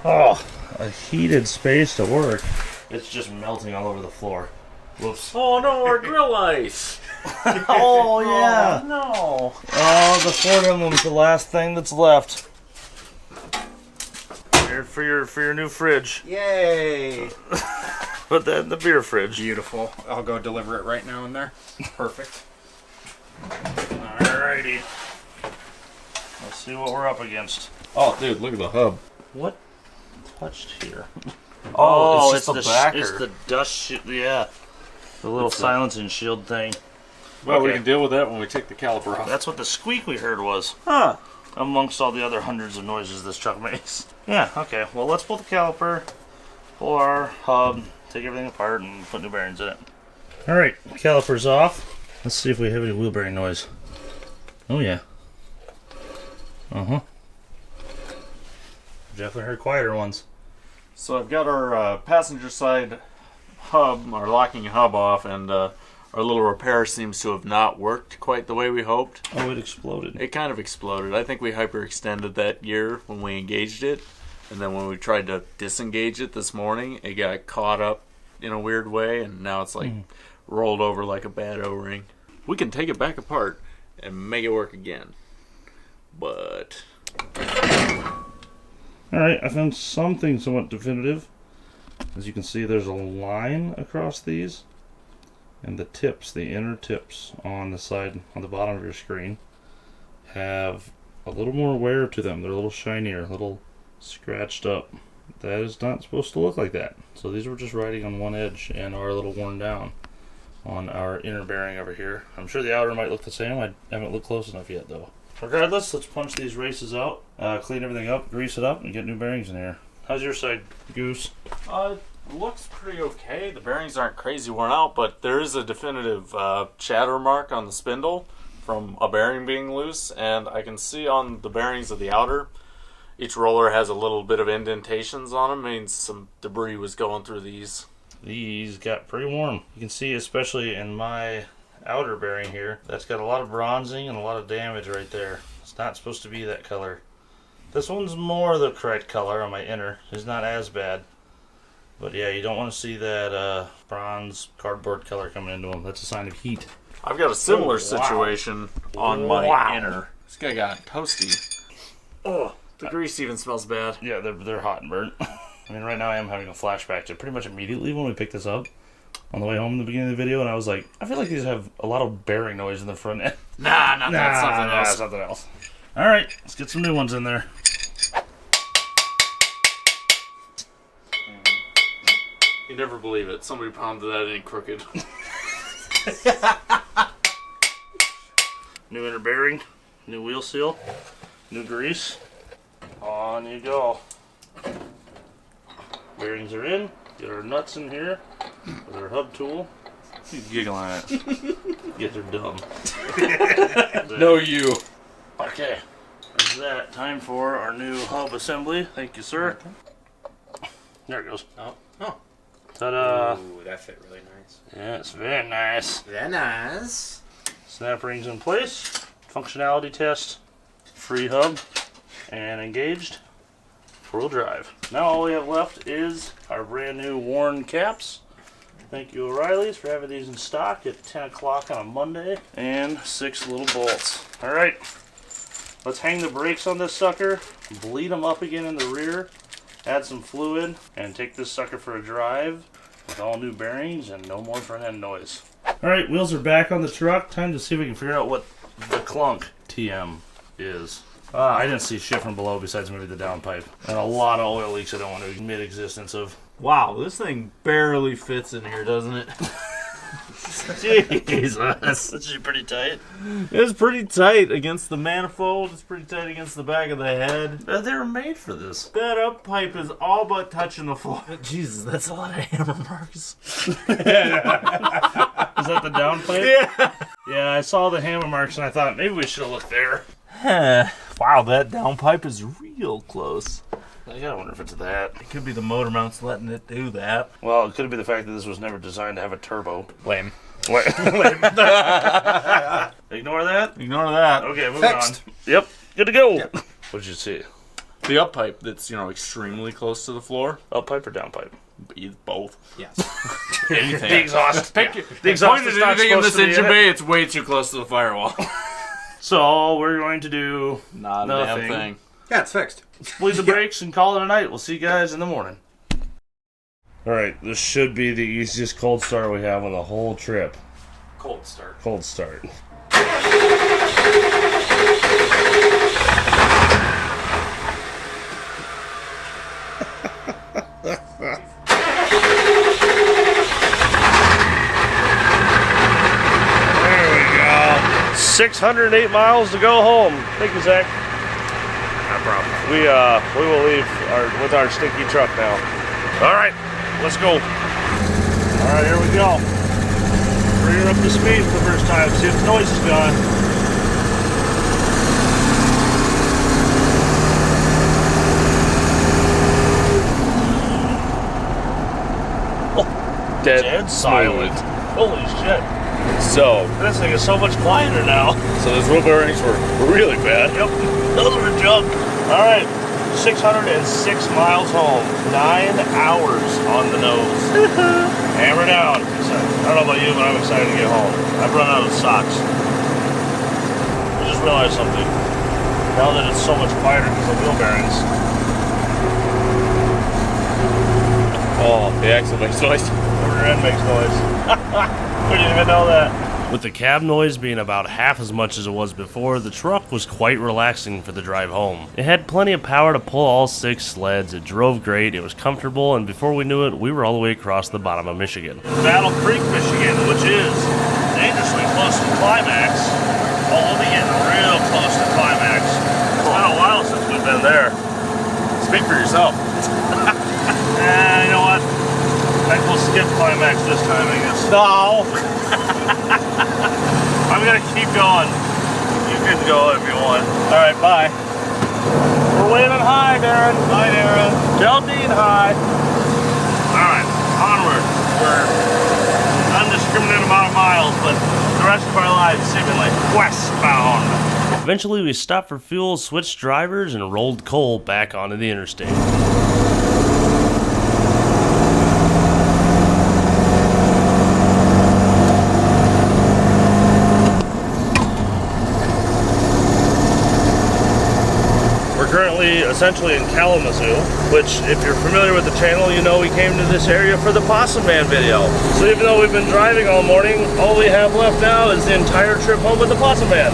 Oh, a heated space to work. It's just melting all over the floor. Whoops. Oh no, our grill ice. Oh yeah. Oh, no. Oh, the Ford emblem's the last thing that's left. Here for your new fridge. Yay. Put that in the beer fridge. Beautiful. I'll go deliver it right now in there. Perfect. Alrighty. Let's see what we're up against. Oh, dude, look at the hub. What touched here? Oh, it's just the backer. It's the dust shit, yeah. The little silencing shield thing. Well, we Okay. can deal with that when we take the caliper off. That's what the squeak we heard was. Huh. Amongst all the other hundreds of noises this truck makes. Yeah, okay. Well, let's pull the caliper, pull our hub, take everything apart, and put new bearings in it. Alright, caliper's off. Let's see if we have any wheel bearing noise. Oh, yeah. Uh-huh. Definitely heard quieter ones. So I've got our passenger side hub, our locking hub off, and our little repair seems to have not worked quite the way we hoped. Oh, it exploded. It kind of exploded. I think we hyperextended that gear when we engaged it, and then when we tried to disengage it this morning, it got caught up in a weird way, and now it's like rolled over like a bad O-ring. We can take it back apart and make it work again, but Alright, I found something somewhat definitive. As you can see, there's a line across these. And the tips, the inner tips on the side, on the bottom of your screen, have a little more wear to them. They're a little shinier, a little scratched up. That is not supposed to look like that. So these were just riding on one edge and are a little worn down on our inner bearing over here. I'm sure the outer might look the same. I haven't looked close enough yet though. Regardless, let's punch these races out, clean everything up, grease it up, and get new bearings in here. How's your side, Goose? It looks pretty okay. The bearings aren't crazy worn out, but there is a definitive chatter mark on the spindle from a bearing being loose, and I can see on the bearings of the outer, each roller has a little bit of indentations on them, means some debris was going through these. These got pretty warm. You can see, especially in my outer bearing here, that's got a lot of bronzing and a lot of damage right there. It's not supposed to be that color. This one's more the correct color on my inner. It's not as bad. But yeah, you don't want to see that bronze cardboard color coming into them. That's a sign of heat. I've got a similar situation on my inner. This guy got toasty. Oh, the grease even smells bad. Yeah, they're hot and burnt. I mean, right now I am having a flashback to pretty much immediately when we picked this up on the way home in the beginning of the video, and I was like, I feel like these have a lot of bearing noise in the front end. Nah, that's something else. All right, let's get some new ones in there. You never believe it. Somebody pounded that in crooked. New inner bearing, new wheel seal, new grease. On you go. Bearings are in. Get our nuts in here with our hub tool. You giggle on it. Get they're dumb. No, you. Okay. There's that. Time for our new hub assembly. Thank you, sir. There it goes. Oh. Ta-da. Ooh, that fit really nice. Yeah, it's very nice. Very nice. Snap rings in place. Functionality test. Free hub. And engaged. 4-wheel drive. Now all we have left is our brand new worn caps. Thank you, O'Reilly's, for having these in stock at 10 o'clock on a Monday. And 6 little bolts. Alright. Let's hang the brakes on this sucker. Bleed them up again in the rear. Add some fluid. And take this sucker for a drive. With all new bearings and no more front end noise. Alright, wheels are back on the truck. Time to see if we can figure out what the clunk TM is. I didn't see shit from below besides maybe the downpipe. And a lot of oil leaks I don't want to admit existence of. Wow, this thing barely fits in here, doesn't it? Jesus. This is pretty tight. It's pretty tight against the manifold. It's pretty tight against the back of the head. They were made for this. That up pipe is all but touching the floor. Jesus, that's a lot of hammer marks. Is that the downpipe? Yeah. Yeah, I saw the hammer marks and I thought maybe we should have looked there. Wow, that downpipe is real close. I gotta wonder if it's that. It could be the motor mounts letting it do that. Well, it could be the fact that this was never designed to have a turbo. Lame. Ignore that? Ignore that. Okay, moving on. Yep, good to go. Yep. What did you see? The up pipe that's, extremely close to the floor. Up pipe or down pipe? Both. Yes. Anything. The exhaust. The exhaust point is is not anything in supposed this to be engine in it. bay, it's way too close to the firewall. So all we're going to do, Not a nothing. damn thing. Yeah, it's fixed. Bleed the brakes and call it a night. We'll see you guys in the morning. Alright, this should be the easiest cold start we have on the whole trip. Cold start. Cold start. There we go. 608 miles to go home. Thank you, Zach. No problem. We will leave with our stinky truck now. All right, let's go. All right, here we go. Bring her up to speed for the first time. See if the noise is gone. Oh, dead silent. Holy shit. So, This thing is so much quieter now. those wheel bearings were really bad. Yep, those were junk. All right, 606 miles home. 9 hours on the nose. Hammer down. I don't know about you, but I'm excited to get home. I've run out of socks. I just realized something. Now that it's so much quieter because of wheel bearings, The axle makes noise. The rear end makes noise. We didn't even know that. With the cab noise being about half as much as it was before, the truck was quite relaxing for the drive home. It had plenty of power to pull all 6 sleds, it drove great, it was comfortable, and before we knew it, we were all the way across the bottom of Michigan. Battle Creek, Michigan, which is dangerously close to climax. Oh, we'll be getting real close to climax. It's been a while since we've been there. Speak for yourself. You know what? I think we'll skip climax this time, I guess. No. I'm gonna keep going. You can go if you want. All right, bye. We're waving high, Darren. Bye, Darren. Tell Dean hi. All right, onward. We're undiscriminate amount of miles, but the rest of our lives seemingly westbound. Eventually, we stopped for fuel, switched drivers, and rolled coal back onto the interstate. Currently essentially in Kalamazoo, which if you're familiar with the channel, you know we came to this area for the Possum Man video. So even though we've been driving all morning, all we have left now is the entire trip home with the Possum Man.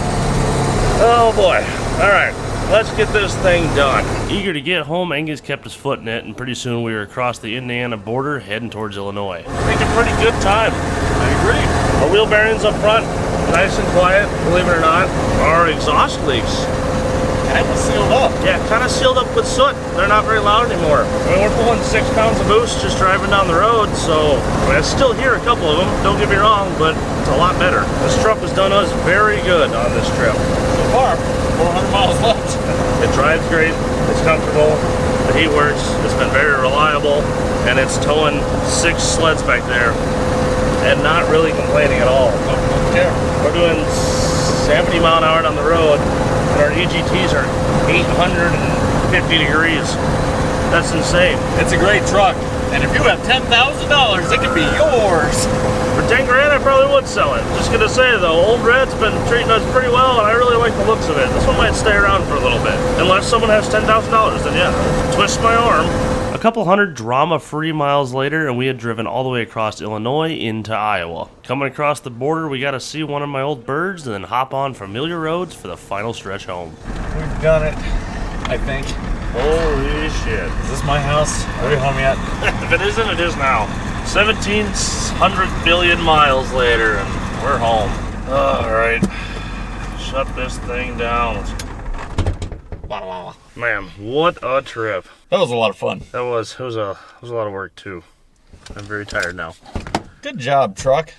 Oh boy. Alright, let's get this thing done. Eager to get home, Angus kept his foot in it, and pretty soon we were across the Indiana border heading towards Illinois. Making pretty good time. I agree. Our wheel bearings up front, nice and quiet, believe it or not. Our exhaust leaks Kind of sealed up. yeah, kind of sealed up with soot. They're not very loud anymore. I mean, we're pulling 6 pounds of boost just driving down the road, so I still hear a couple of them, don't get me wrong, but it's a lot better. This truck has done us very good on this trip. So far, 400 miles left. It drives great, it's comfortable, the heat works, it's been very reliable, and it's towing 6 sleds back there and not really complaining at all. We're doing 70 mile an hour down the road, and our EGTs are 850 degrees. That's insane. It's a great truck. And if you have $10,000, it can be yours. For 10 grand, I probably would sell it. Just gonna say though, Old Red's been treating us pretty well, and I really like the looks of it. This one might stay around for a little bit. Unless someone has $10,000, then yeah, twist my arm. A couple hundred drama-free miles later, and we had driven all the way across Illinois into Iowa. Coming across the border, we got to see one of my old birds and then hop on familiar roads for the final stretch home. We've done it, I think. Holy shit. Is this my house? Are we home yet? If it isn't, it is now. 1,700 billion miles later, and we're home. Alright. Shut this thing down. Man, what a trip. That was a lot of fun. It was a lot of work too. I'm very tired now. Good job, truck.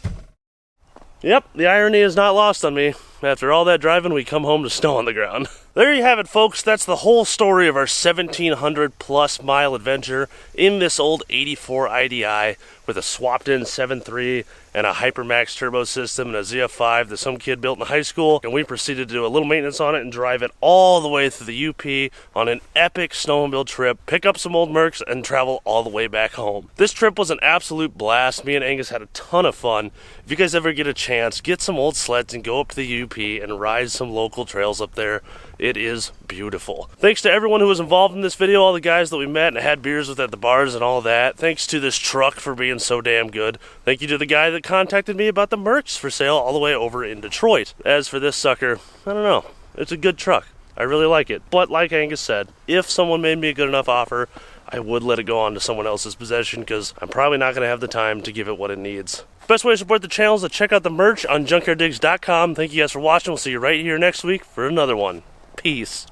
Yep, the irony is not lost on me. After all that driving, we come home to snow on the ground. There you have it, folks. That's the whole story of our 1,700 plus mile adventure in this old 84 IDI with a swapped in 7.3 and a Hypermax turbo system and a ZF5 that some kid built in high school. And we proceeded to do a little maintenance on it and drive it all the way through the UP on an epic snowmobile trip, pick up some old Mercs, and travel all the way back home. This trip was an absolute blast. Me and Angus had a ton of fun. If you guys ever get a chance, get some old sleds and go up to the UP and ride some local trails up there. It is beautiful. Thanks to everyone who was involved in this video, all the guys that we met and had beers with at the bars and all that. Thanks to this truck for being so damn good. Thank you to the guy that contacted me about the Mercs for sale all the way over in Detroit. As for this sucker, I don't know. It's a good truck. I really like it. But like Angus said, if someone made me a good enough offer, I would let it go on to someone else's possession because I'm probably not going to have the time to give it what it needs. Best way to support the channel is to check out the merch on junkyarddigs.com. Thank you guys for watching. We'll see you right here next week for another one. Peace.